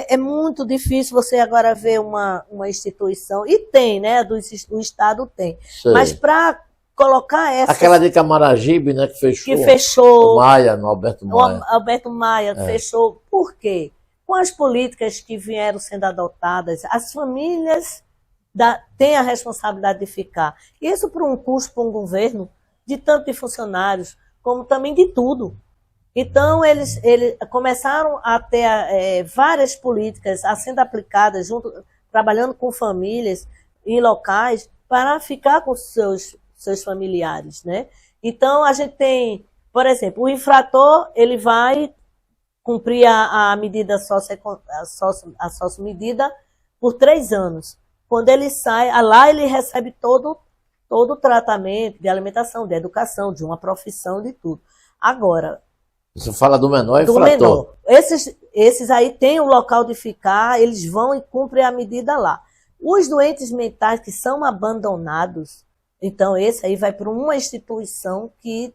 É muito difícil você agora ver uma instituição. E tem, né? O Estado tem. Sei. Mas para colocar essa. Aquela de Camaragibe, né, que fechou. Que fechou. O Maia, no Alberto Maia. O Alberto Maia fechou. Por quê? Com as políticas que vieram sendo adotadas, as famílias têm a responsabilidade de ficar. Isso por um custo para um governo, de tanto de funcionários, como também de tudo. Então, eles começaram a ter várias políticas a sendo aplicadas, trabalhando com famílias em locais, para ficar com seus familiares, né? Então, a gente tem, por exemplo, o infrator, ele vai cumprir a medida a sócio-medida por 3 anos. Quando ele sai, lá ele recebe todo o tratamento de alimentação, de educação, de uma profissão, de tudo. Agora, você fala do menor do infrator. menor. Esses aí têm o local de ficar, eles vão e cumprem a medida lá. Os doentes mentais que são abandonados, então esse aí vai para uma instituição que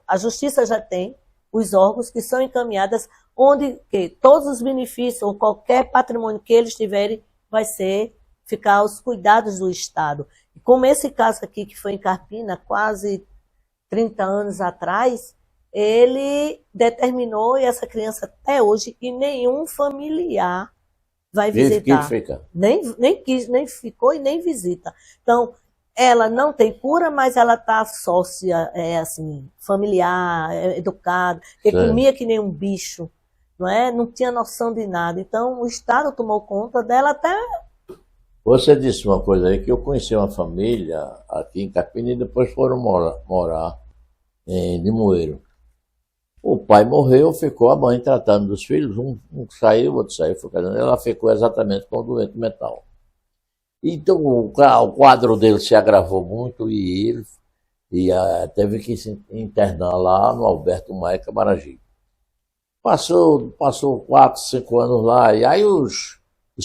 a justiça já tem, os órgãos que são encaminhadas, onde todos os benefícios ou qualquer patrimônio que eles tiverem vai ficar aos cuidados do Estado. E como esse caso aqui, que foi em Carpina, quase 30 anos atrás, ele determinou, e essa criança até hoje, que nenhum familiar vai visitar. Nem ficou e nem visita. Então, ela não tem cura, mas ela está sócia, assim, familiar, educada, que comia que nem um bicho, não é? Não tinha noção de nada. Então, o Estado tomou conta dela até... Você disse uma coisa aí, que eu conheci uma família aqui em Carpina e depois foram morar em Limoeiro. O pai morreu, ficou a mãe tratando dos filhos, um saiu, o outro saiu, ela ficou exatamente com o doente mental. Então o quadro dele se agravou muito e ele teve que se internar lá no Alberto Maia, Camaragibe. Passou 4, 5 anos lá, e aí os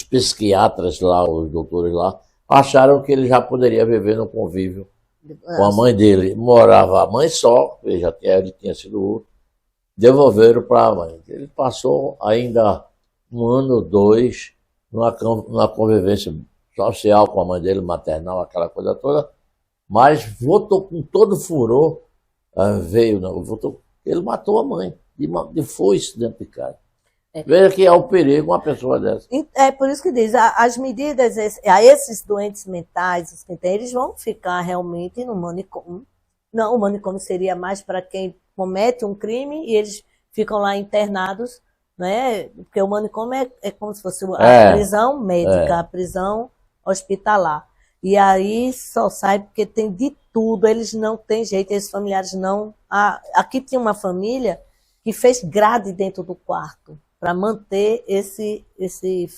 psiquiatras lá, os doutores lá, acharam que ele já poderia viver no convívio com a mãe dele. Morava a mãe só, ele tinha sido outro, devolveram para a mãe. Ele passou ainda 1 ano ou 2 numa convivência social com a mãe dele, maternal, aquela coisa toda, mas voltou com todo furor, ele matou a mãe, de foice dentro de casa. Veja que é o perigo uma pessoa dessa. É por isso que diz, as medidas a esses doentes mentais, os que tem, eles vão ficar realmente no manicômio. Não, o manicômio seria mais para quem comete um crime e eles ficam lá internados, né? Porque o manicômio é como se fosse a prisão médica, a prisão hospitalar. E aí só sai porque tem de tudo, eles não têm jeito, esses familiares não... Aqui tinha uma família que fez grade dentro do quarto para manter esse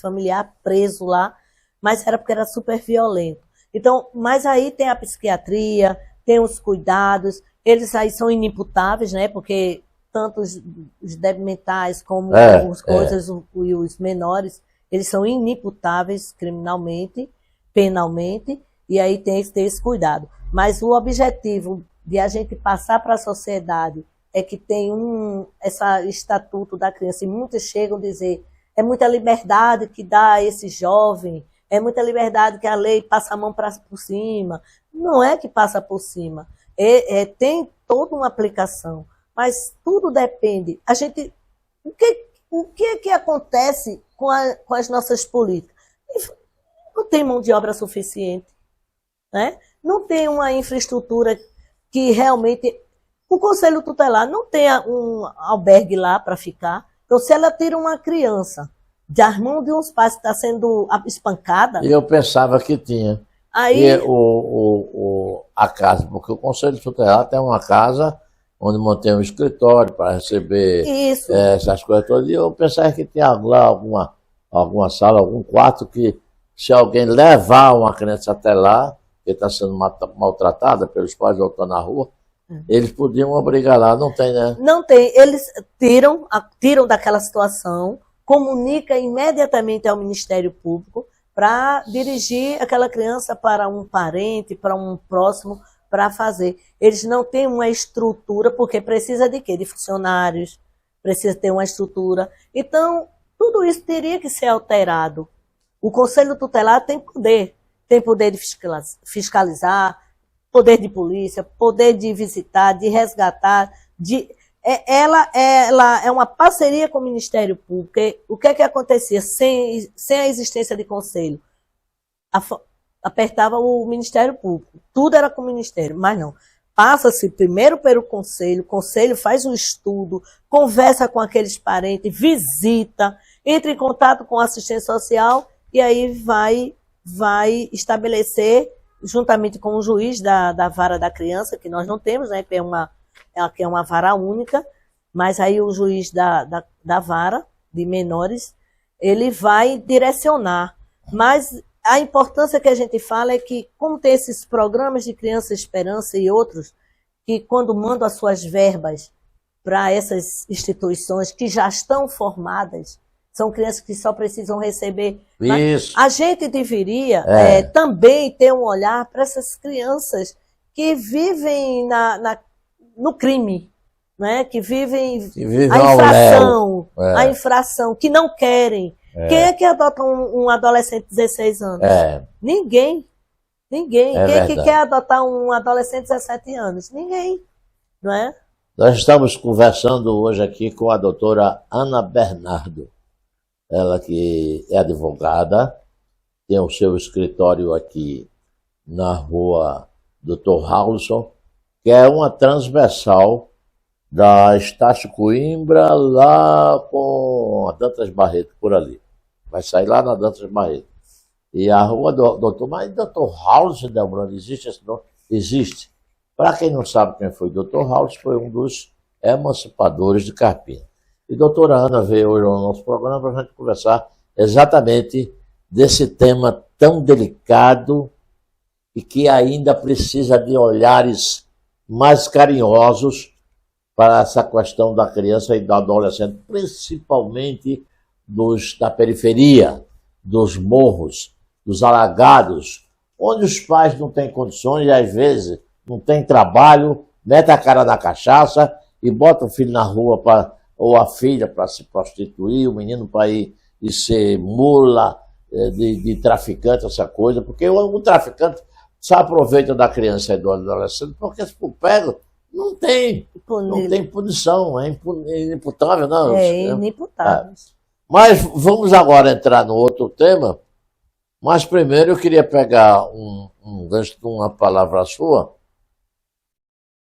familiar preso lá, mas era porque era super violento. Então, mas aí tem a psiquiatria, tem os cuidados, eles aí são inimputáveis, né? Porque tanto os débeis mentais como os menores, eles são inimputáveis criminalmente, penalmente, e aí tem que ter esse cuidado. Mas o objetivo de a gente passar para a sociedade é que tem esse estatuto da criança, e muitos chegam a dizer, é muita liberdade que dá a esse jovem, é muita liberdade que a lei passa a mão por cima. Não é que passa por cima, tem toda uma aplicação, mas tudo depende. O que acontece com as nossas políticas? Não tem mão de obra suficiente, né? Não tem uma infraestrutura que realmente O Conselho Tutelar não tem um albergue lá para ficar. Então, se ela tira uma criança das mãos de uns pais que está sendo espancada... Eu pensava que tinha. Aí... E a casa, porque o Conselho Tutelar tem uma casa onde mantém um escritório para receber essas coisas todas. E eu pensava que tinha lá alguma sala, algum quarto que, se alguém levar uma criança até lá, que está sendo maltratada pelos pais voltando na rua, eles podiam obrigar lá. Não tem, né? Não tem. Eles tiram daquela situação, comunica imediatamente ao Ministério Público para dirigir aquela criança para um parente, para um próximo, para fazer. Eles não têm uma estrutura, porque precisa de quê? De funcionários, precisa ter uma estrutura. Então, tudo isso teria que ser alterado. O Conselho Tutelar tem poder de fiscalizar, poder de polícia, poder de visitar, de resgatar, ela é uma parceria com o Ministério Público. O que é que acontecia sem a existência de conselho? Apertava o Ministério Público. Tudo era com o Ministério, mas não. Passa-se primeiro pelo conselho, o conselho faz um estudo, conversa com aqueles parentes, visita, entra em contato com a assistência social e aí vai estabelecer, juntamente com o juiz da vara da criança, que nós não temos, né, que é uma vara única, mas aí o juiz da vara de menores, ele vai direcionar. Mas a importância que a gente fala é que, como tem esses programas de Criança Esperança e outros, que quando mandam as suas verbas para essas instituições que já estão formadas, são crianças que só precisam receber. Isso. A gente deveria também ter um olhar para essas crianças que vivem no crime, né? Que vivem a infração, que não querem. Quem é que adota um adolescente de 16 anos? Ninguém. Quem é que quer adotar um adolescente de 17 anos? Ninguém, não é? Nós estamos conversando hoje aqui com a doutora Ana Bernardo. Ela que é advogada, tem o seu escritório aqui na rua Dr. Raulson, que é uma transversal da Estácio Coimbra lá com a Dantas Barreto, por ali. Vai sair lá na Dantas Barreto. E a rua mas Dr. Raulson, Delbrando, existe esse nome? Existe. Para quem não sabe quem foi Dr. Raulson, foi um dos emancipadores de Carpina. E a doutora Ana veio hoje ao nosso programa para a gente conversar exatamente desse tema tão delicado e que ainda precisa de olhares mais carinhosos para essa questão da criança e do adolescente, principalmente da periferia, dos morros, dos alagados, onde os pais não têm condições e às vezes não têm trabalho, mete a cara na cachaça e bota o filho na rua ou a filha para se prostituir, o menino para ir e ser mula de traficante, essa coisa, porque o traficante se aproveita da criança e do adolescente, porque se for pego, não tem punição, é inimputável, não. É inimputável. Mas vamos agora entrar no outro tema, mas primeiro eu queria pegar um gancho de uma palavra sua,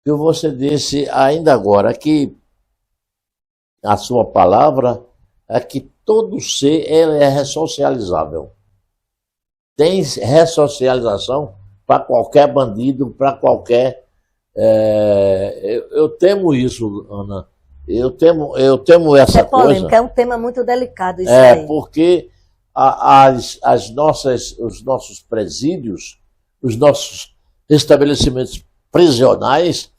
que você disse ainda agora, que a sua palavra é que todo ser ele é ressocializável. Tem ressocialização para qualquer bandido, para qualquer... eu temo isso, Ana. Eu temo essa coisa. É um tema muito delicado isso aí. Porque os nossos presídios, os nossos estabelecimentos prisionais,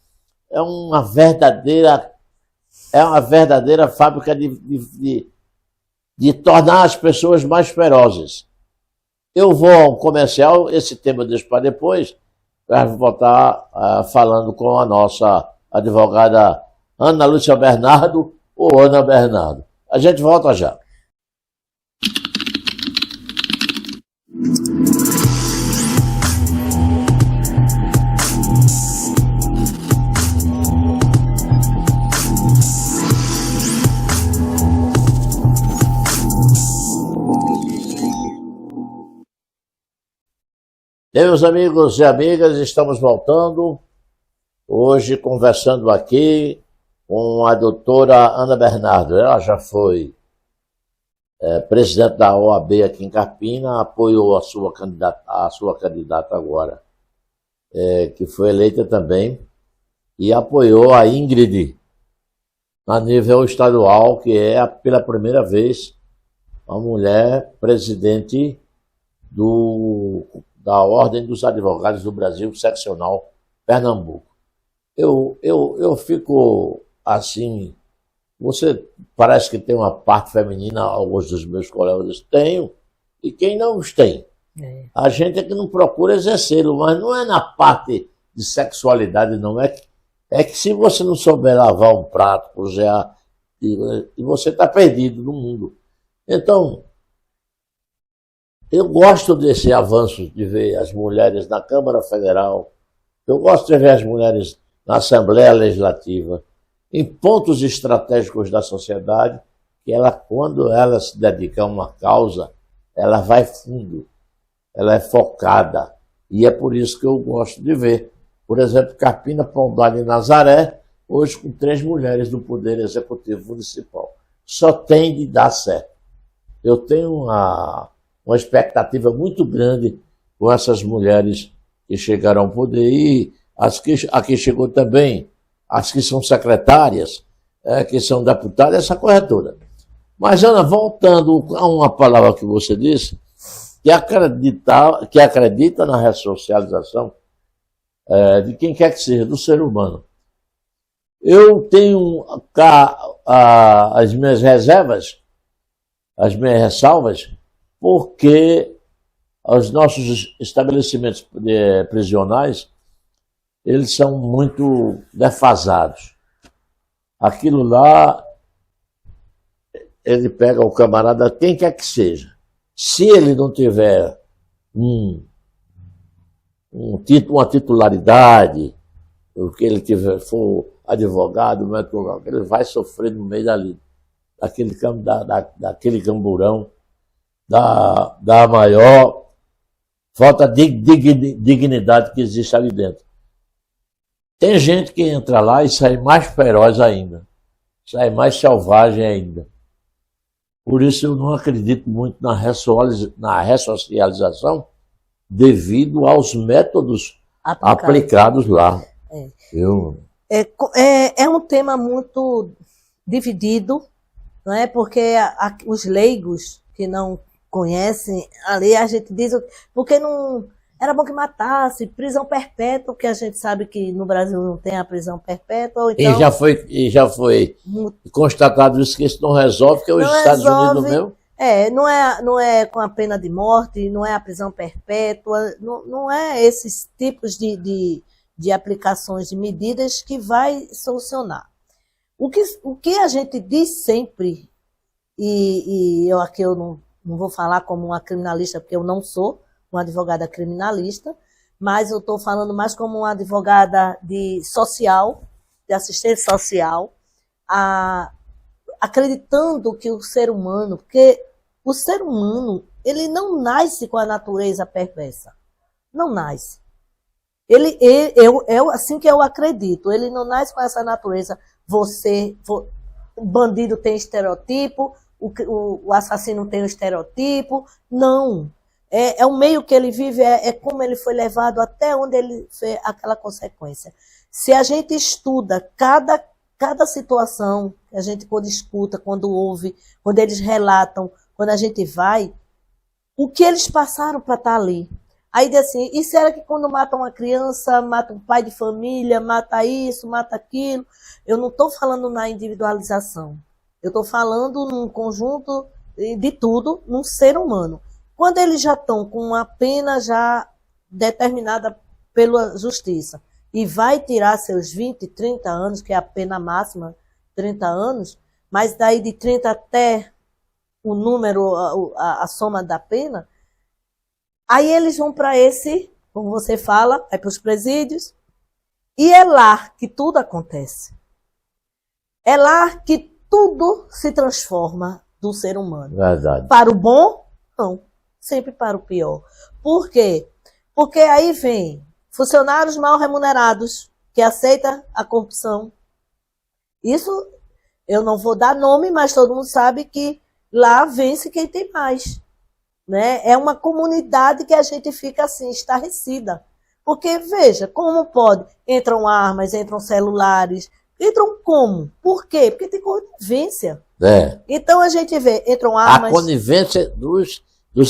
é uma verdadeira fábrica de tornar as pessoas mais ferozes. Eu vou ao comercial, esse tema eu deixo para depois, para voltar falando com a nossa advogada Ana Lúcia Bernardo ou Ana Bernardo. A gente volta já. Bem, meus amigos e amigas, estamos voltando Hoje, conversando aqui com a doutora Ana Bernardo, ela já foi presidente da OAB aqui em Carpina, apoiou a sua candidata agora, que foi eleita também, e apoiou a Ingrid a nível estadual, que é pela primeira vez uma mulher presidente da Ordem dos Advogados do Brasil, seccional Pernambuco. Eu fico assim, você parece que tem uma parte feminina, alguns dos meus colegas têm, e quem não os tem. A gente é que não procura exercê-lo, mas não é na parte de sexualidade, não é. É que se você não souber lavar um prato, cozinhar, e você está perdido no mundo. Então, eu gosto desse avanço de ver as mulheres na Câmara Federal, eu gosto de ver as mulheres na Assembleia Legislativa, em pontos estratégicos da sociedade, que quando ela se dedica a uma causa, ela vai fundo, ela é focada, e é por isso que eu gosto de ver. Por exemplo, Carpina, Pondal e Nazaré, hoje com 3 mulheres do Poder Executivo Municipal. Só tem de dar certo. Eu tenho uma expectativa muito grande com essas mulheres que chegaram ao poder, e aqui chegou também as que são secretárias, que são deputadas, essa corretora. Mas, Ana, voltando a uma palavra que você disse, que acredita na ressocialização de quem quer que seja, do ser humano. Eu tenho as minhas reservas, as minhas ressalvas, porque os nossos estabelecimentos prisionais, eles são muito defasados. Aquilo lá, ele pega o camarada, quem quer que seja. Se ele não tiver uma titularidade, o que ele for advogado, ele vai sofrer no meio daquele camburão, da maior falta de dignidade que existe ali dentro. Tem gente que entra lá e sai mais feroz ainda, sai mais selvagem ainda. Por isso eu não acredito muito na ressocialização, devido aos métodos aplicados lá. É um tema muito dividido, não é? Porque os leigos que não conhecem, ali a gente diz, porque não era bom que matasse, prisão perpétua, que a gente sabe que no Brasil não tem a prisão perpétua. Ou então, e já foi constatado isso, que isso não resolve, que os Estados Unidos mesmo. Não é com a pena de morte, não é a prisão perpétua, não é esses tipos de aplicações de medidas que vai solucionar. O que a gente diz sempre, e eu não vou falar como uma criminalista, porque eu não sou uma advogada criminalista, mas eu estou falando mais como uma advogada de assistência social, acreditando que o ser humano, porque o ser humano, ele não nasce com a natureza perversa. Não nasce. Assim que eu acredito, ele não nasce com essa natureza. O bandido tem estereotipo, o assassino tem o estereotipo. Não. É o meio que ele vive, é como ele foi levado até onde ele fez aquela consequência. Se a gente estuda cada situação que a gente quando escuta, quando ouve, quando eles relatam, quando a gente vai, o que eles passaram para estar ali. Aí diz assim, e será que quando mata uma criança, mata um pai de família, mata isso, mata aquilo? Eu não estou falando na individualização. Eu estou falando num conjunto de tudo, num ser humano. Quando eles já estão com uma pena já determinada pela justiça e vai tirar seus 20, 30 anos, que é a pena máxima, 30 anos, mas daí de 30 até o número, a soma da pena, aí eles vão para como você fala, vai para os presídios, e é lá que tudo acontece. É lá que tudo se transforma do ser humano. Verdade. Para o bom, não. Sempre para o pior. Por quê? Porque aí vem funcionários mal remunerados, que aceita a corrupção. Isso eu não vou dar nome, mas todo mundo sabe que lá vence quem tem mais. Né? É uma comunidade que a gente fica assim, estarrecida. Porque, veja, como pode? Entram armas, entram celulares. Entram como? Por quê? Porque tem conivência. Então a gente vê, entram armas... A conivência dos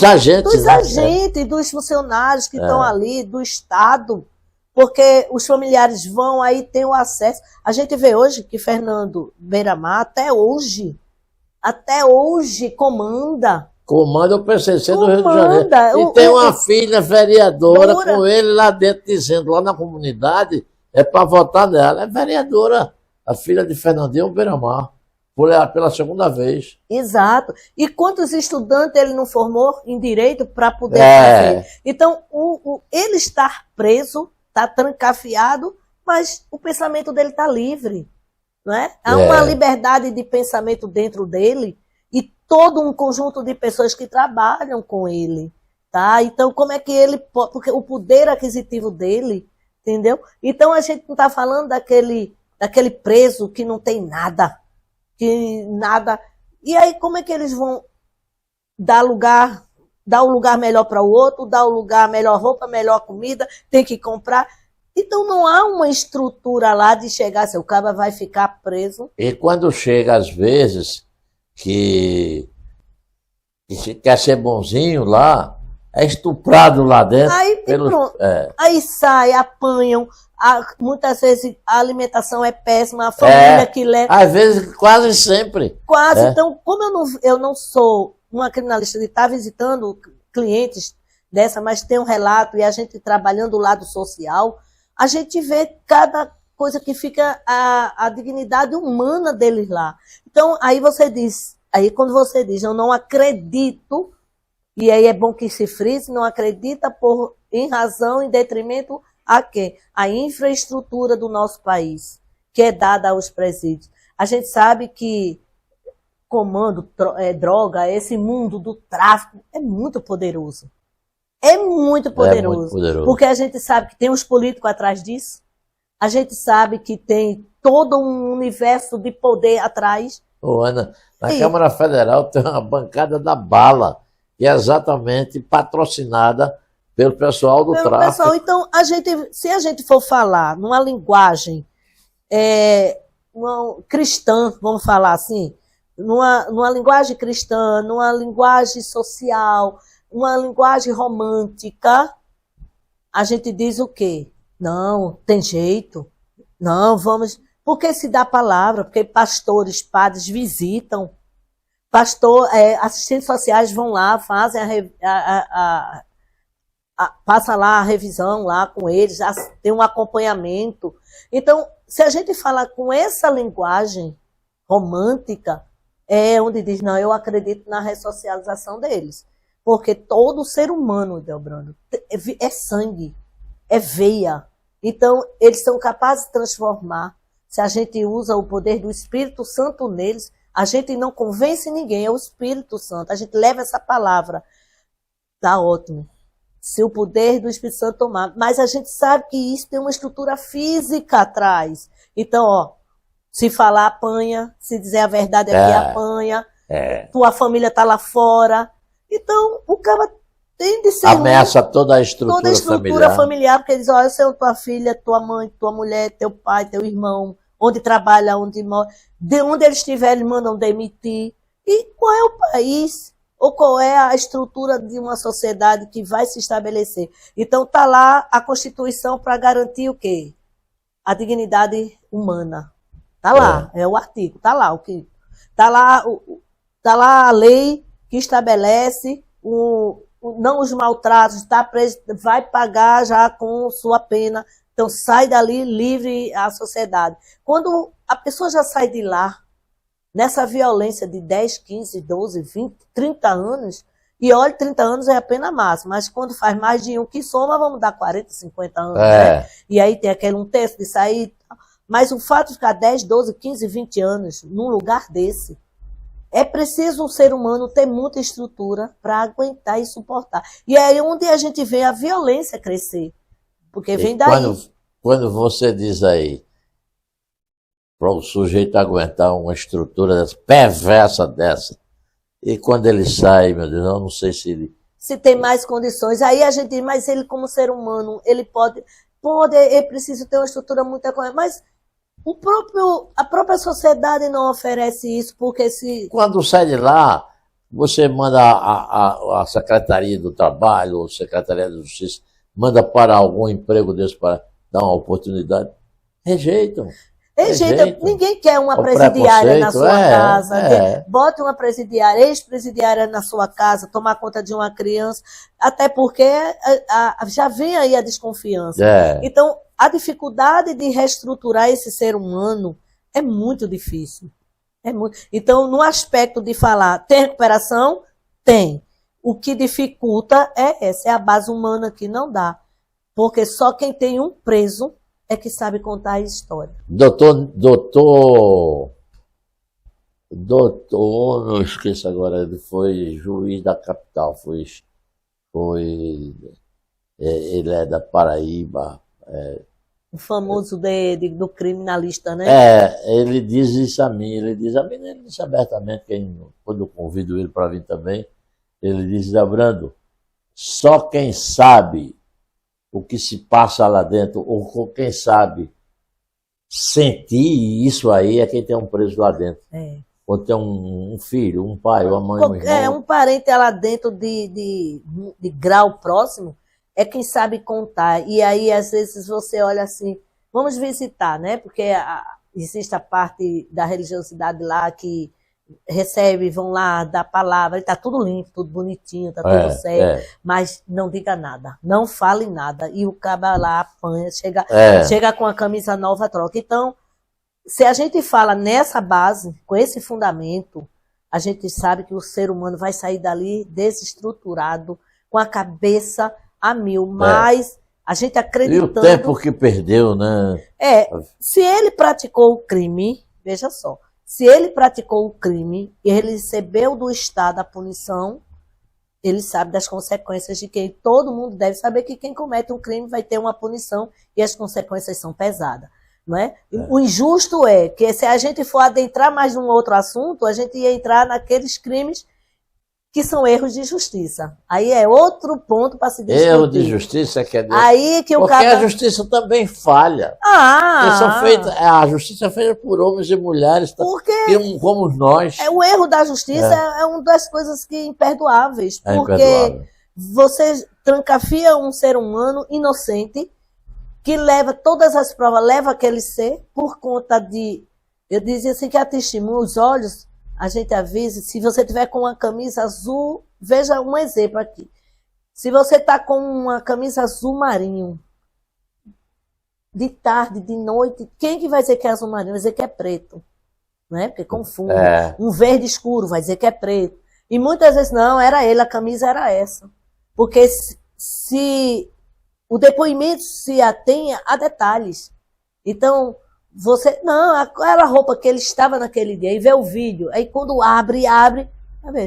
agentes. Dos agentes, dos funcionários que estão ali, do Estado. Porque os familiares vão, aí tem o acesso. A gente vê hoje que Fernando Beiramar, até hoje comanda. Comanda o PCC do Rio de Janeiro. E tem uma filha vereadora com ele lá dentro, dizendo, lá na comunidade, é para votar nela. É vereadora, a filha de Fernandinho Beiramar, pela segunda vez. Exato. E quantos estudantes ele não formou em direito para poder fazer? Então, ele estar preso, está trancafiado, mas o pensamento dele está livre. Não é? Há uma liberdade de pensamento dentro dele, e todo um conjunto de pessoas que trabalham com ele, tá? Então, como é que ele pode... Porque o poder aquisitivo dele, entendeu? Então, a gente não está falando daquele preso que não tem nada, E aí, como é que eles vão dar um lugar melhor para o outro, dar um lugar, melhor roupa, melhor comida, tem que comprar... Então não há uma estrutura lá de chegar, assim, o cara vai ficar preso. E quando chega, às vezes, que quer ser bonzinho lá, é estuprado lá dentro. Aí, aí sai, apanham, muitas vezes a alimentação é péssima, a família que leva... Às vezes, quase sempre. Quase. Então, como eu não sou uma criminalista de estar visitando clientes dessa, mas tem um relato, e a gente trabalhando o lado social... A gente vê cada coisa que fica a dignidade humana deles lá. Então, quando você diz, eu não acredito, e aí é bom que se frise, não acredita em razão, em detrimento a quê? A infraestrutura do nosso país, que é dada aos presídios. A gente sabe que comando, droga, esse mundo do tráfico é muito poderoso. É muito poderoso, porque a gente sabe que tem os políticos atrás disso, a gente sabe que tem todo um universo de poder atrás. Ana, na Câmara Federal tem uma bancada da bala, que é exatamente patrocinada pelo pessoal do tráfico. Então, se a gente for falar numa linguagem cristã, vamos falar assim, numa linguagem cristã, numa linguagem social... Uma linguagem romântica, a gente diz o quê? Não, tem jeito. Não, vamos... Porque se dá palavra, porque pastores, padres visitam. Assistentes sociais vão lá, fazem passa lá a revisão lá com eles, tem um acompanhamento. Então, se a gente falar com essa linguagem romântica, é onde diz, não, eu acredito na ressocialização deles. Porque todo ser humano, Delbrando, é sangue, é veia. Então, eles são capazes de transformar. Se a gente usa o poder do Espírito Santo neles, a gente não convence ninguém, é o Espírito Santo. A gente leva essa palavra. Tá ótimo. Se o poder do Espírito Santo tomar. Mas a gente sabe que isso tem uma estrutura física atrás. Então, se falar, apanha. Se dizer a verdade aqui, apanha. Tua família está lá fora. Então, o cara tem de ser... Ameaça toda a estrutura familiar, porque diz, olha, eu sou tua filha, tua mãe, tua mulher, teu pai, teu irmão, onde trabalha, onde mora, de onde eles estiverem, eles mandam demitir. E qual é o país, ou qual é a estrutura de uma sociedade que vai se estabelecer? Então, está lá a Constituição para garantir o quê? A dignidade humana. Está lá, é o artigo, está lá. Está lá a lei que estabelece não os maltratos, está preso, vai pagar já com sua pena, então sai dali livre a sociedade. Quando a pessoa já sai de lá, nessa violência de 10, 15, 12, 20, 30 anos, e olha, 30 anos é a pena máxima, mas quando faz mais de um que soma, vamos dar 40, 50 anos, né? E aí tem aquele 1/3 de sair, mas o fato de ficar 10, 12, 15, 20 anos num lugar desse, é preciso um ser humano ter muita estrutura para aguentar e suportar. E é aí onde a gente vê a violência crescer. Porque vem daí. quando você diz aí, para o sujeito aguentar uma estrutura dessa, perversa dessa, e quando ele sai, meu Deus, eu não sei se ele... Se tem mais condições, aí a gente diz, mas ele como ser humano, ele pode, ele precisa ter uma estrutura muito econômica, mas a própria sociedade não oferece isso, porque se... Quando sai de lá, você manda a Secretaria do Trabalho, ou Secretaria da Justiça, manda para algum emprego desse para dar uma oportunidade. Rejeitam. Ninguém quer uma presidiária na sua casa. Bote uma presidiária, ex-presidiária na sua casa, tomar conta de uma criança, até porque já vem aí a desconfiança. Então, a dificuldade de reestruturar esse ser humano é muito difícil. Então, no aspecto de falar, tem recuperação? Tem. O que dificulta é a base humana que não dá. Porque só quem tem um preso é que sabe contar a história. Doutor, não esqueço agora, ele foi juiz da capital, ele é da Paraíba. O famoso do criminalista, né? Ele diz isso a mim, ele diz abertamente, quando eu convido ele para vir também, ele diz, Brando, só quem sabe o que se passa lá dentro, ou quem sabe sentir isso aí é quem tem um preso lá dentro. Ou tem um filho, um pai, uma mãe, um irmão. Um parente lá dentro de grau próximo é quem sabe contar. E aí, às vezes, você olha assim, vamos visitar, né? Porque existe a parte da religiosidade lá que recebe, vão lá, dá palavra, está tudo limpo, tudo bonitinho, está tudo certo, mas não diga nada, não fale nada, e o caba lá apanha, chega com a camisa nova, troca. Então, se a gente fala nessa base, com esse fundamento, a gente sabe que o ser humano vai sair dali desestruturado, com a cabeça a mil, mas a gente acreditando... E o tempo que perdeu, né? Se ele praticou o crime, veja só, se ele praticou o crime e ele recebeu do Estado a punição, ele sabe das consequências de que todo mundo deve saber que quem comete um crime vai ter uma punição e as consequências são pesadas. Não é? O injusto é que se a gente for adentrar mais num outro assunto, a gente ia entrar naqueles crimes que são erros de justiça. Aí é outro ponto para se discutir. Erro de justiça quer dizer... Aí que porque a justiça também falha. A justiça é feita por homens e mulheres, como nós. O erro da justiça é uma das coisas que imperdoáveis. Porque você trancafia um ser humano inocente que leva todas as provas, leva aquele ser por conta de... Eu dizia assim que a testemunha, os olhos... A gente avisa, se você tiver com uma camisa azul, veja um exemplo aqui. Se você está com uma camisa azul marinho, de tarde, de noite, quem que vai dizer que é azul marinho? Vai dizer que é preto, né? Porque confunde. Um verde escuro vai dizer que é preto. E muitas vezes não, era ele, a camisa era essa. Porque se o depoimento se atenha a detalhes. Então... aquela roupa que ele estava naquele dia, e vê o vídeo, aí quando abre,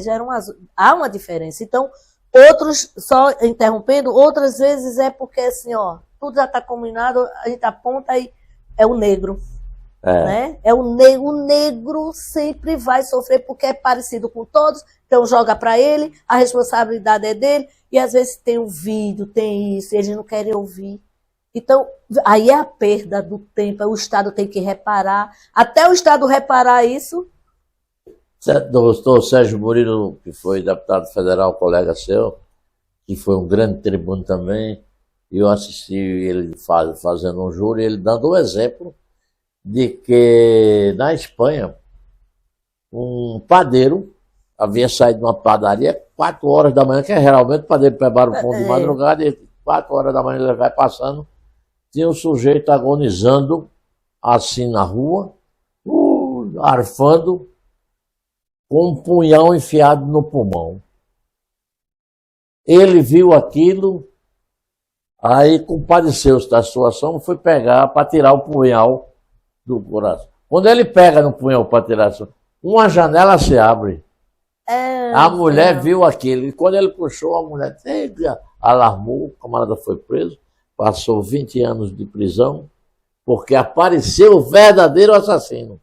já era um azul. Há uma diferença. Então, outros, só interrompendo, outras vezes é porque assim, tudo já está combinado, a gente aponta e é o negro. Né? O negro sempre vai sofrer porque é parecido com todos, então joga para ele, a responsabilidade é dele, e às vezes tem o vídeo, tem isso, e eles não querem ouvir. Então, aí é a perda do tempo, o Estado tem que reparar. Até o Estado reparar isso... O doutor Sérgio Murilo, que foi deputado federal, colega seu, que foi um grande tribuno também, e eu assisti ele fazendo um júri, ele dando um exemplo de que na Espanha, um padeiro havia saído de uma padaria 4 horas da manhã, que geralmente o padeiro prepara o pão de madrugada, e 4 horas da manhã ele vai passando, tinha um sujeito agonizando assim na rua, arfando, com um punhal enfiado no pulmão. Ele viu aquilo, aí compadeceu-se da situação, foi pegar para tirar o punhal do coração. Quando ele pega no punhal para tirar, uma janela se abre. A mulher viu aquilo, e quando ele puxou, a mulher alarmou, o camarada foi preso. passou 20 anos de prisão porque apareceu o verdadeiro assassino.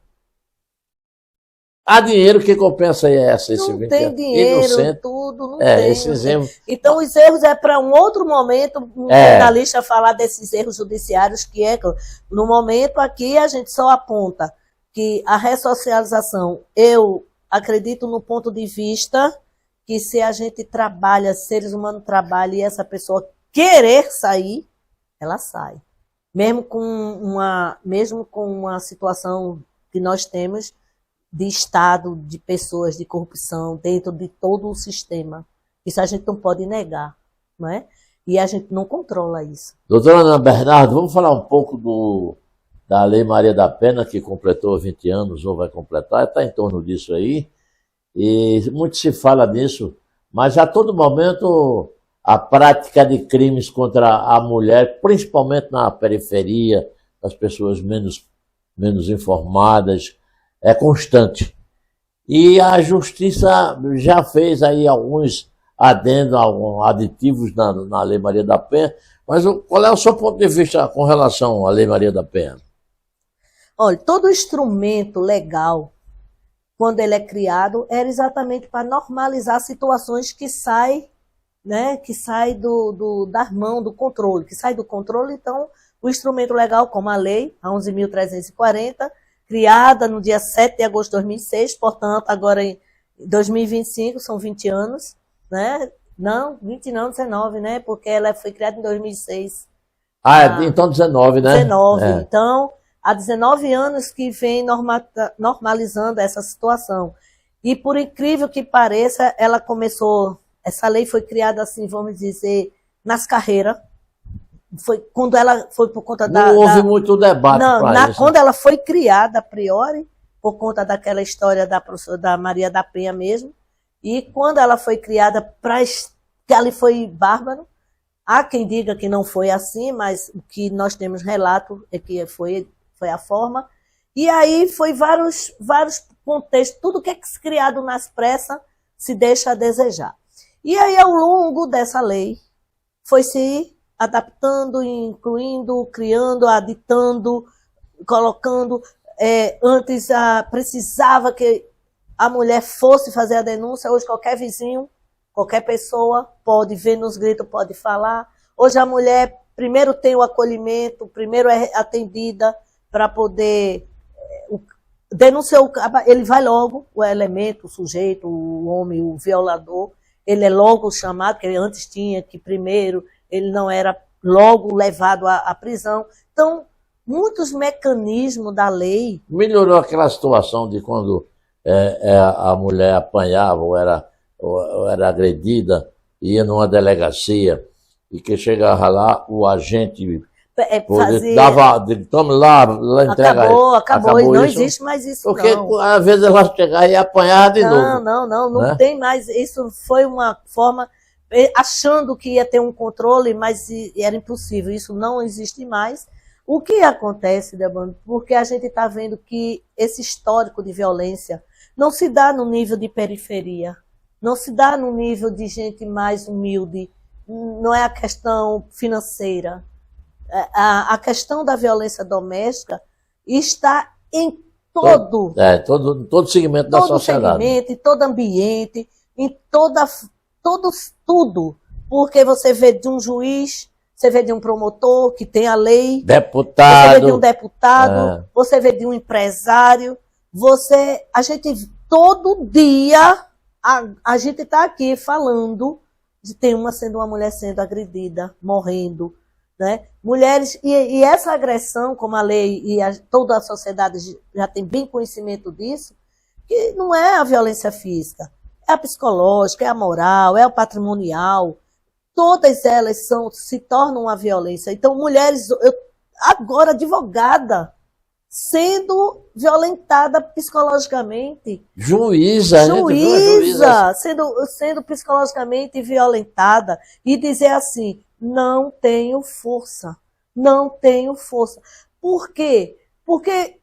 Há dinheiro que compensa esse Não 20 tem anos. dinheiro, Inocente. tudo, não tem. Esses erros. Então, os erros é para um outro momento, um jornalista falar desses erros judiciários, que é, no momento aqui, a gente só aponta que a ressocialização, eu acredito no ponto de vista que se a gente trabalha, seres humanos trabalham e essa pessoa querer sair, ela sai. Mesmo com uma situação que nós temos de Estado, de pessoas, de corrupção, dentro de todo o sistema. Isso a gente não pode negar, não é? E a gente não controla isso. Doutora Ana Bernardo, vamos falar um pouco da Lei Maria da Penha, que completou 20 anos, ou vai completar, está em torno disso aí, e muito se fala disso, mas a todo momento a prática de crimes contra a mulher, principalmente na periferia, das pessoas menos informadas, é constante. E a Justiça já fez aí alguns adendos, alguns aditivos na Lei Maria da Penha, mas qual é o seu ponto de vista com relação à Lei Maria da Penha? Olha, todo instrumento legal, quando ele é criado, era exatamente para normalizar situações que saem, né, que sai das mãos do controle, que sai do controle. Então, o instrumento legal, como a lei, a 11.340, criada no dia 7 de agosto de 2006, portanto, agora em 2025, são 20 anos, né? Não, 20 não, 19, né? Porque ela foi criada em 2006. Então 19, né? 19, então, há 19 anos que vem normalizando essa situação. E por incrível que pareça, essa lei foi criada assim, vamos dizer, nas carreiras. Foi quando ela foi por conta Não houve muito debate para isso. Quando ela foi criada, a priori, por conta daquela história da Maria da Penha mesmo, e quando ela foi criada, que ali foi bárbaro. Há quem diga que não foi assim, mas o que nós temos relato é que foi a forma. E aí foi vários contextos, tudo que é criado nas pressas se deixa a desejar. E aí, ao longo dessa lei, foi se adaptando, incluindo, criando, aditando, colocando. Antes precisava que a mulher fosse fazer a denúncia, hoje qualquer vizinho, qualquer pessoa pode ver nos gritos, pode falar. Hoje a mulher primeiro tem o acolhimento, primeiro é atendida para poder denunciar, ele vai logo, o elemento, o sujeito, o homem, o violador, ele é logo chamado, que antes tinha que primeiro ele não era logo levado à prisão. Então, muitos mecanismos da lei... Melhorou aquela situação de quando a mulher apanhava ou era agredida, ia numa delegacia, e que chegava lá, o agente dava, tome lá, entrega. Acabou, não existe mais isso. Porque não. Às vezes ela chegava e ia apanhar de novo. Não tem mais. Isso foi uma forma, achando que ia ter um controle, mas era impossível. Isso não existe mais. O que acontece, Debano? Porque a gente está vendo que esse histórico de violência não se dá no nível de periferia, não se dá no nível de gente mais humilde, não é a questão financeira. A questão da violência doméstica está em todo segmento da sociedade. Em todo ambiente, em tudo. Porque você vê de um juiz, você vê de um promotor que tem a lei, deputado, você vê de um deputado, você vê de um empresário, a gente todo dia, a gente está aqui falando de ter uma mulher sendo agredida, morrendo, né? Mulheres, e essa agressão, como a lei e toda a sociedade já tem bem conhecimento disso, que não é a violência física, é a psicológica, é a moral, é o patrimonial, todas elas se tornam uma violência. Então, mulheres, agora advogada, sendo violentada psicologicamente. Juíza, sendo psicologicamente violentada, e dizer assim, não tenho força. Por quê? Porque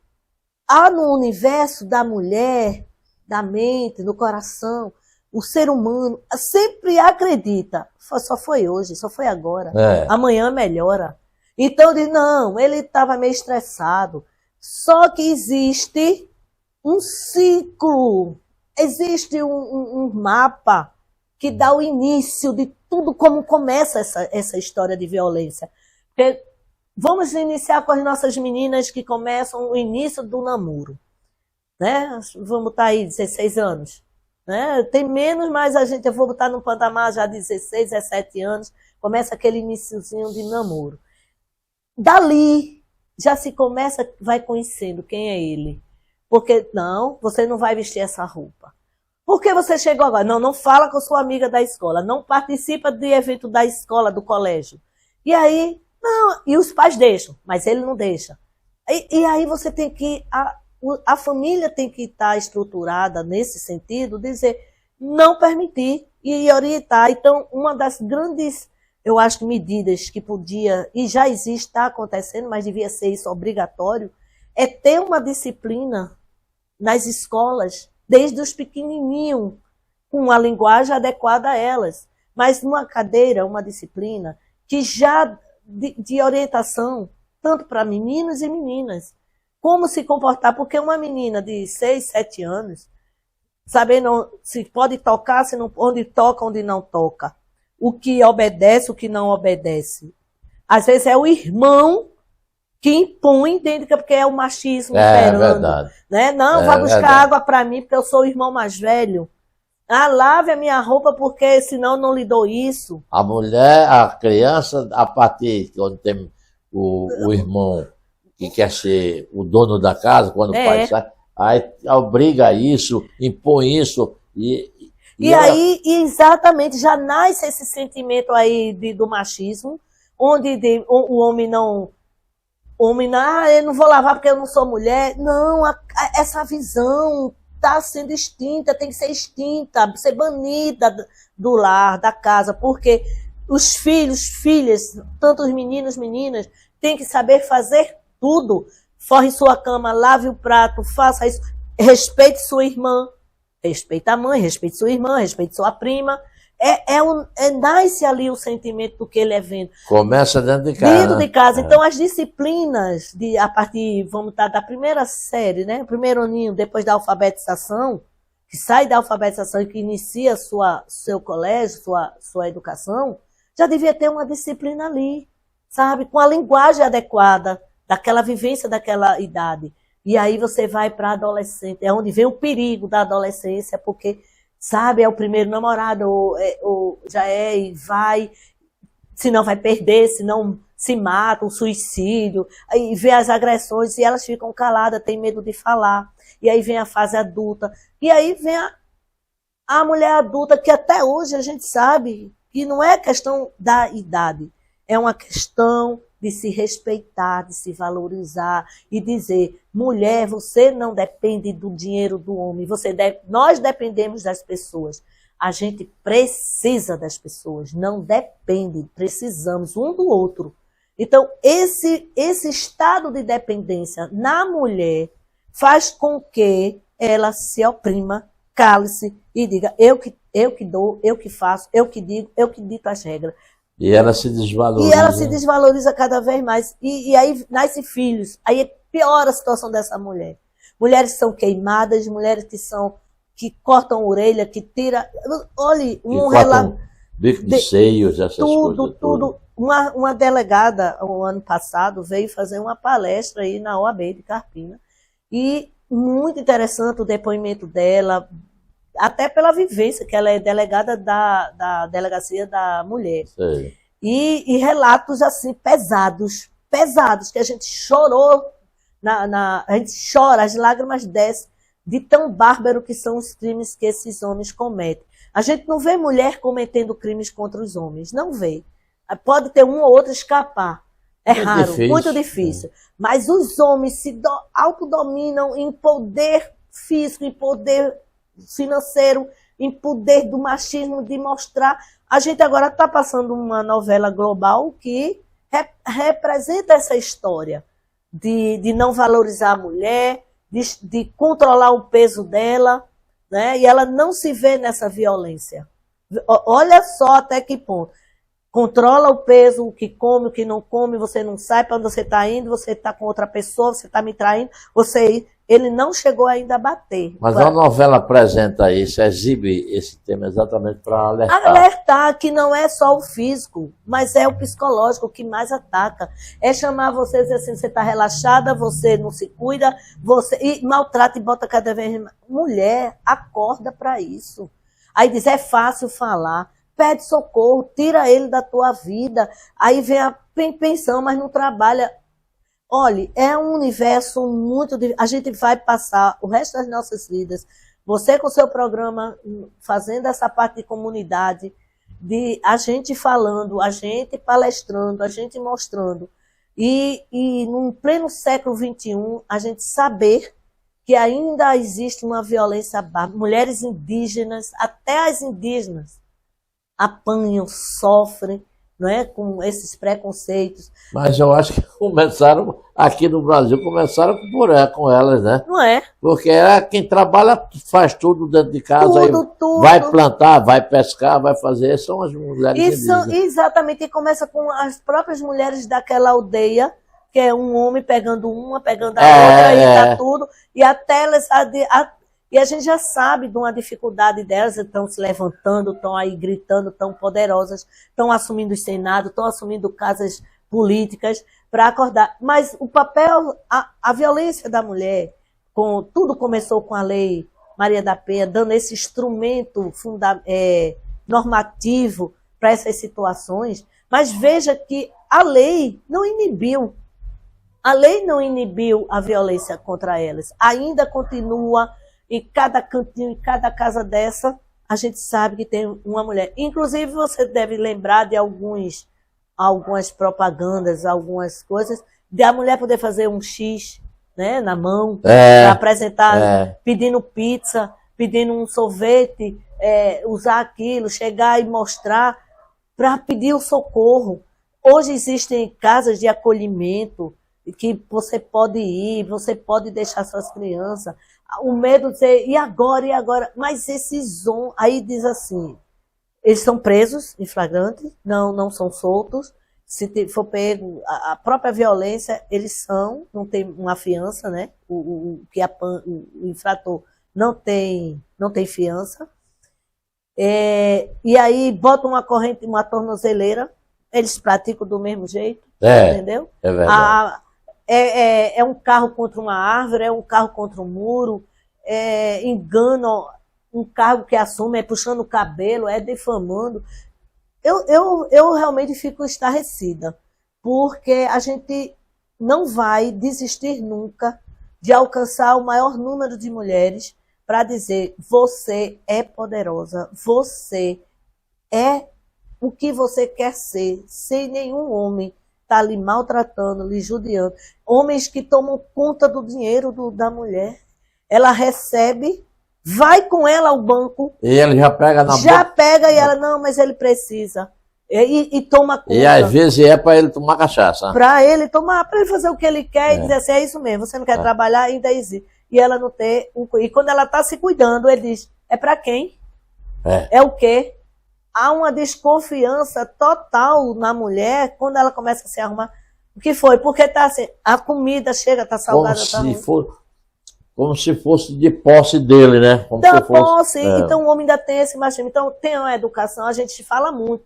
há no universo da mulher, da mente, do coração, o ser humano sempre acredita, só foi hoje, só foi agora, amanhã melhora. Então eu disse, não, ele estava meio estressado. Só que existe um ciclo, existe um mapa que dá o início de tudo, como começa essa história de violência. Porque vamos iniciar com as nossas meninas que começam o início do namoro. Né? Vamos botar aí 16 anos. Né? Tem menos, mas eu vou botar no patamar já de 16, 17 anos, começa aquele iniciozinho de namoro. Dali já se começa, vai conhecendo quem é ele. Porque, não, você não vai vestir essa roupa. Por que você chegou agora? Não, não fala com sua amiga da escola, não participa de evento da escola, do colégio. E aí, não, e os pais deixam, mas ele não deixa. E aí você tem que, a família tem que estar estruturada nesse sentido, dizer, não permitir e orientar. Então, uma das grandes, eu acho que medidas que podia, e já existe, está acontecendo, mas devia ser isso obrigatório, é ter uma disciplina nas escolas, desde os pequenininhos, com a linguagem adequada a elas. Mas numa cadeira, uma disciplina, que já de orientação, tanto para meninos e meninas, como se comportar, porque uma menina de 6, 7 anos, sabendo se pode tocar, se não, onde toca, onde não toca, o que obedece, o que não obedece. Às vezes é o irmão que impõe, entende? Porque é o machismo imperando. É verdade. Né? Não, vai buscar água para mim, porque eu sou o irmão mais velho. Ah, lave a minha roupa, porque senão eu não lhe dou isso. A mulher, a criança, a partir de quando tem o irmão que quer ser o dono da casa, quando o pai sai, aí obriga isso, impõe isso. E aí, exatamente, já nasce esse sentimento aí do machismo, onde o homem não... eu não vou lavar porque eu não sou mulher. Não, essa visão está sendo extinta, tem que ser extinta, ser banida do lar, da casa, porque os filhos, filhas, tanto os meninos, meninas, têm que saber fazer tudo. Forre sua cama, lave o prato, faça isso, respeite sua irmã, respeite a mãe, respeite sua irmã, respeite sua prima. Nasce ali o sentimento do que ele é vendo. Começa dentro de casa. Dentro de casa. Então, as disciplinas, a partir, vamos estar da primeira série, né? Primeiro aninho, depois da alfabetização, que sai da alfabetização e que inicia seu colégio, sua educação, já devia ter uma disciplina ali, sabe? Com a linguagem adequada, daquela vivência daquela idade. E aí você vai para a adolescente, é onde vem o perigo da adolescência, porque... sabe, é o primeiro namorado, ou já é e vai, senão vai perder, senão se mata, um suicídio, aí vê as agressões e elas ficam caladas, têm medo de falar, e aí vem a fase adulta, e aí vem a mulher adulta, que até hoje a gente sabe que não é questão da idade, é uma questão de se respeitar, de se valorizar e dizer, mulher, você não depende do dinheiro do homem, nós dependemos das pessoas. A gente precisa das pessoas, não depende, precisamos um do outro. Então, esse estado de dependência na mulher faz com que ela se oprima, cale-se e diga, eu que dou, eu que faço, eu que digo, eu que dito as regras. E ela se desvaloriza. E ela se desvaloriza cada vez mais. E aí nascem filhos. Aí piora a situação dessa mulher. Mulheres que são queimadas, mulheres que cortam a orelha, que tiram... Olha, um relato... bico de seios, essas coisas. Tudo. Uma delegada, o ano passado, veio fazer uma palestra aí na OAB de Carpina. E muito interessante o depoimento dela, até pela vivência, que ela é delegada da Delegacia da Mulher. Sei. E relatos assim pesados, que a gente chorou, a gente chora, as lágrimas descem de tão bárbaro que são os crimes que esses homens cometem. A gente não vê mulher cometendo crimes contra os homens, não vê. Pode ter um ou outro escapar, é raro, difícil. Muito difícil. Mas os homens se autodominam em poder físico, em poder financeiro, em poder do machismo, de mostrar. A gente agora está passando uma novela global que representa essa história de não valorizar a mulher, de controlar o peso dela, né? E ela não se vê nessa violência. Olha só até que ponto. controla o peso, o que come, o que não come, você não sabe para onde você está indo, você está com outra pessoa, você está me traindo, ele não chegou ainda a bater. Mas a novela apresenta isso, exibe esse tema exatamente para alertar. Alertar que não é só o físico, mas é o psicológico que mais ataca. É chamar você e dizer assim, você está relaxada, você não se cuida, e maltrata e bota cada vez mais. Mulher, acorda para isso. Aí diz, é fácil falar, pede socorro, tira ele da tua vida. Aí vem a pensão, mas não trabalha. Olha, é um universo muito difícil. A gente vai passar o resto das nossas vidas, você com o seu programa, fazendo essa parte de comunidade, de a gente falando, a gente palestrando, a gente mostrando. E no pleno século XXI, a gente saber que ainda existe uma violência bárbara. Mulheres indígenas, até as indígenas, apanham, sofrem, não é? Com esses preconceitos. Mas eu acho que começaram, aqui no Brasil, começaram com elas, né? Não é? Porque quem trabalha faz tudo dentro de casa, Tudo. Vai plantar, vai pescar, vai fazer, são as mulheres indígenas. Exatamente, e começa com as próprias mulheres daquela aldeia, que é um homem pegando uma, pegando a outra, e tá tudo, e até elas... E a gente já sabe de uma dificuldade delas, estão se levantando, estão aí gritando, tão poderosas, estão assumindo o Senado, estão assumindo casas políticas para acordar. Mas o papel, a violência da mulher, tudo começou com a Lei Maria da Penha, dando esse instrumento normativo para essas situações, mas veja que a lei não inibiu. A lei não inibiu a violência contra elas. Ainda continua... Em cada cantinho, em cada casa dessa, a gente sabe que tem uma mulher. Inclusive, você deve lembrar de algumas propagandas, algumas coisas, de a mulher poder fazer um X, né, na mão, para apresentar, pedindo pizza, pedindo um sorvete, usar aquilo, chegar e mostrar, para pedir o socorro. Hoje existem casas de acolhimento, que você pode ir, você pode deixar suas crianças. O medo de dizer, e agora, e agora? Mas esses homens, aí diz assim, eles são presos em flagrante, não são soltos. Se for pego, a própria violência, eles não tem uma fiança, né? O infrator não tem fiança. E aí botam uma corrente, uma tornozeleira, eles praticam do mesmo jeito, entendeu? É verdade. É um carro contra uma árvore, é um carro contra um muro, enganam um cargo que assume, puxando o cabelo, difamando. Eu realmente fico estarrecida, porque a gente não vai desistir nunca de alcançar o maior número de mulheres para dizer, você é poderosa, você é o que você quer ser, sem nenhum homem está lhe maltratando, lhe judiando. Homens que tomam conta do dinheiro da mulher. Ela recebe, vai com ela ao banco. E ele já pega na boca. Já pega e ela, não, mas ele precisa. E toma conta. E às vezes é para ele tomar cachaça. Para ele tomar, para ele fazer o que ele quer e dizer assim, é isso mesmo, você não quer trabalhar, ainda existe. E ela não ter E quando ela está se cuidando, ele diz, é para quem? É o quê? Há uma desconfiança total na mulher quando ela começa a se arrumar. O que foi? Porque tá assim, a comida chega, tá salgada, como se fosse de posse dele, né? Como da se fosse, posse. Então o homem ainda tem esse machismo. Então tem uma educação, a gente fala muito,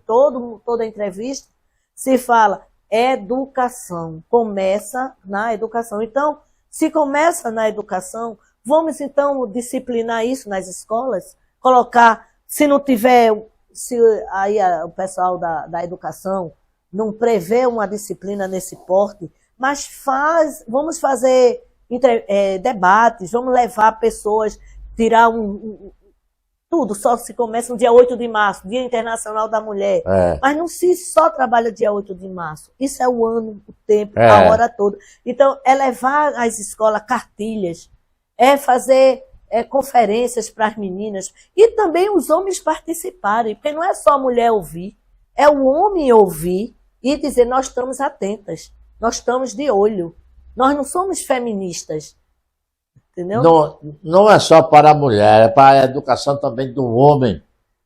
toda entrevista se fala, educação. Começa na educação. Então, se começa na educação, vamos então disciplinar isso nas escolas, colocar, se não tiver... Se aí o pessoal da educação não prevê uma disciplina nesse porte, mas vamos fazer debates, vamos levar pessoas, tirar tudo, só se começa no dia 8 de março, Dia Internacional da Mulher, mas não se só trabalha dia 8 de março, isso é o ano, o tempo, a hora toda. Então, é levar às escolas cartilhas, fazer... conferências para as meninas e também os homens participarem, porque não é só a mulher ouvir, é o homem ouvir e dizer, nós estamos atentas, nós estamos de olho, nós não somos feministas, entendeu? Não é só para a mulher, é para a educação também do homem,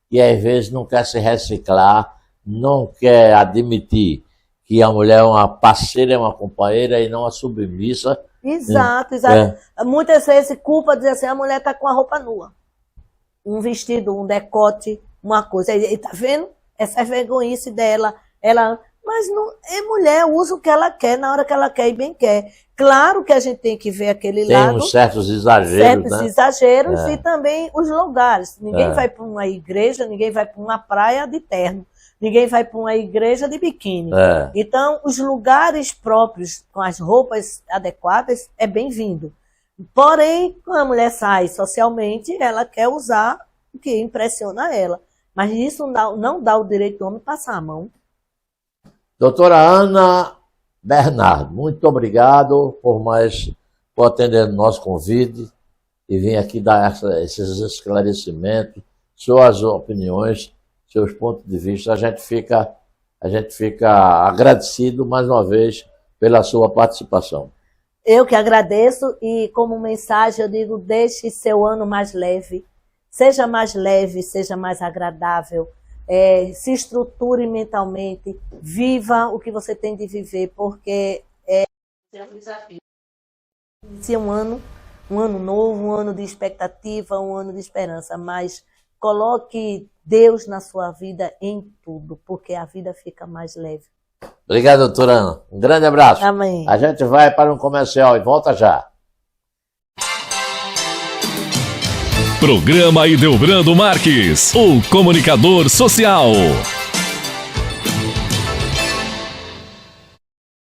que às vezes não quer se reciclar, não quer admitir que a mulher é uma parceira, é uma companheira e não uma submissa. Exato, exato. Muitas vezes culpa dizer assim, a mulher está com a roupa nua. Um vestido, um decote, uma coisa. E tá vendo? Essa é a vergonhice dela. Mas não é mulher, usa o que ela quer, na hora que ela quer e bem quer. Claro que a gente tem que ver aquele lado. Tem uns certos exageros, né? Exageros e também os lugares. Ninguém vai para uma igreja, ninguém vai para uma praia de terno. Ninguém vai para uma igreja de biquíni. Então, os lugares próprios, com as roupas adequadas, é bem-vindo. Porém, quando a mulher sai socialmente, ela quer usar o que impressiona ela. Mas isso não dá o direito do homem passar a mão. Doutora Ana Bernardo, muito obrigado por atender o nosso convite e vir aqui dar esses esclarecimentos, suas opiniões, seus pontos de vista. A gente fica agradecido mais uma vez pela sua participação. Eu que agradeço e como mensagem eu digo, deixe seu ano mais leve, seja mais agradável, se estruture mentalmente, viva o que você tem de viver, porque é um desafio. Se um ano novo, um ano de expectativa, um ano de esperança, mas coloque Deus na sua vida em tudo, porque a vida fica mais leve. Obrigado, doutora Ana. Um grande abraço. Amém. A gente vai para um comercial e volta já. Programa Ideobrando Marques, o comunicador social.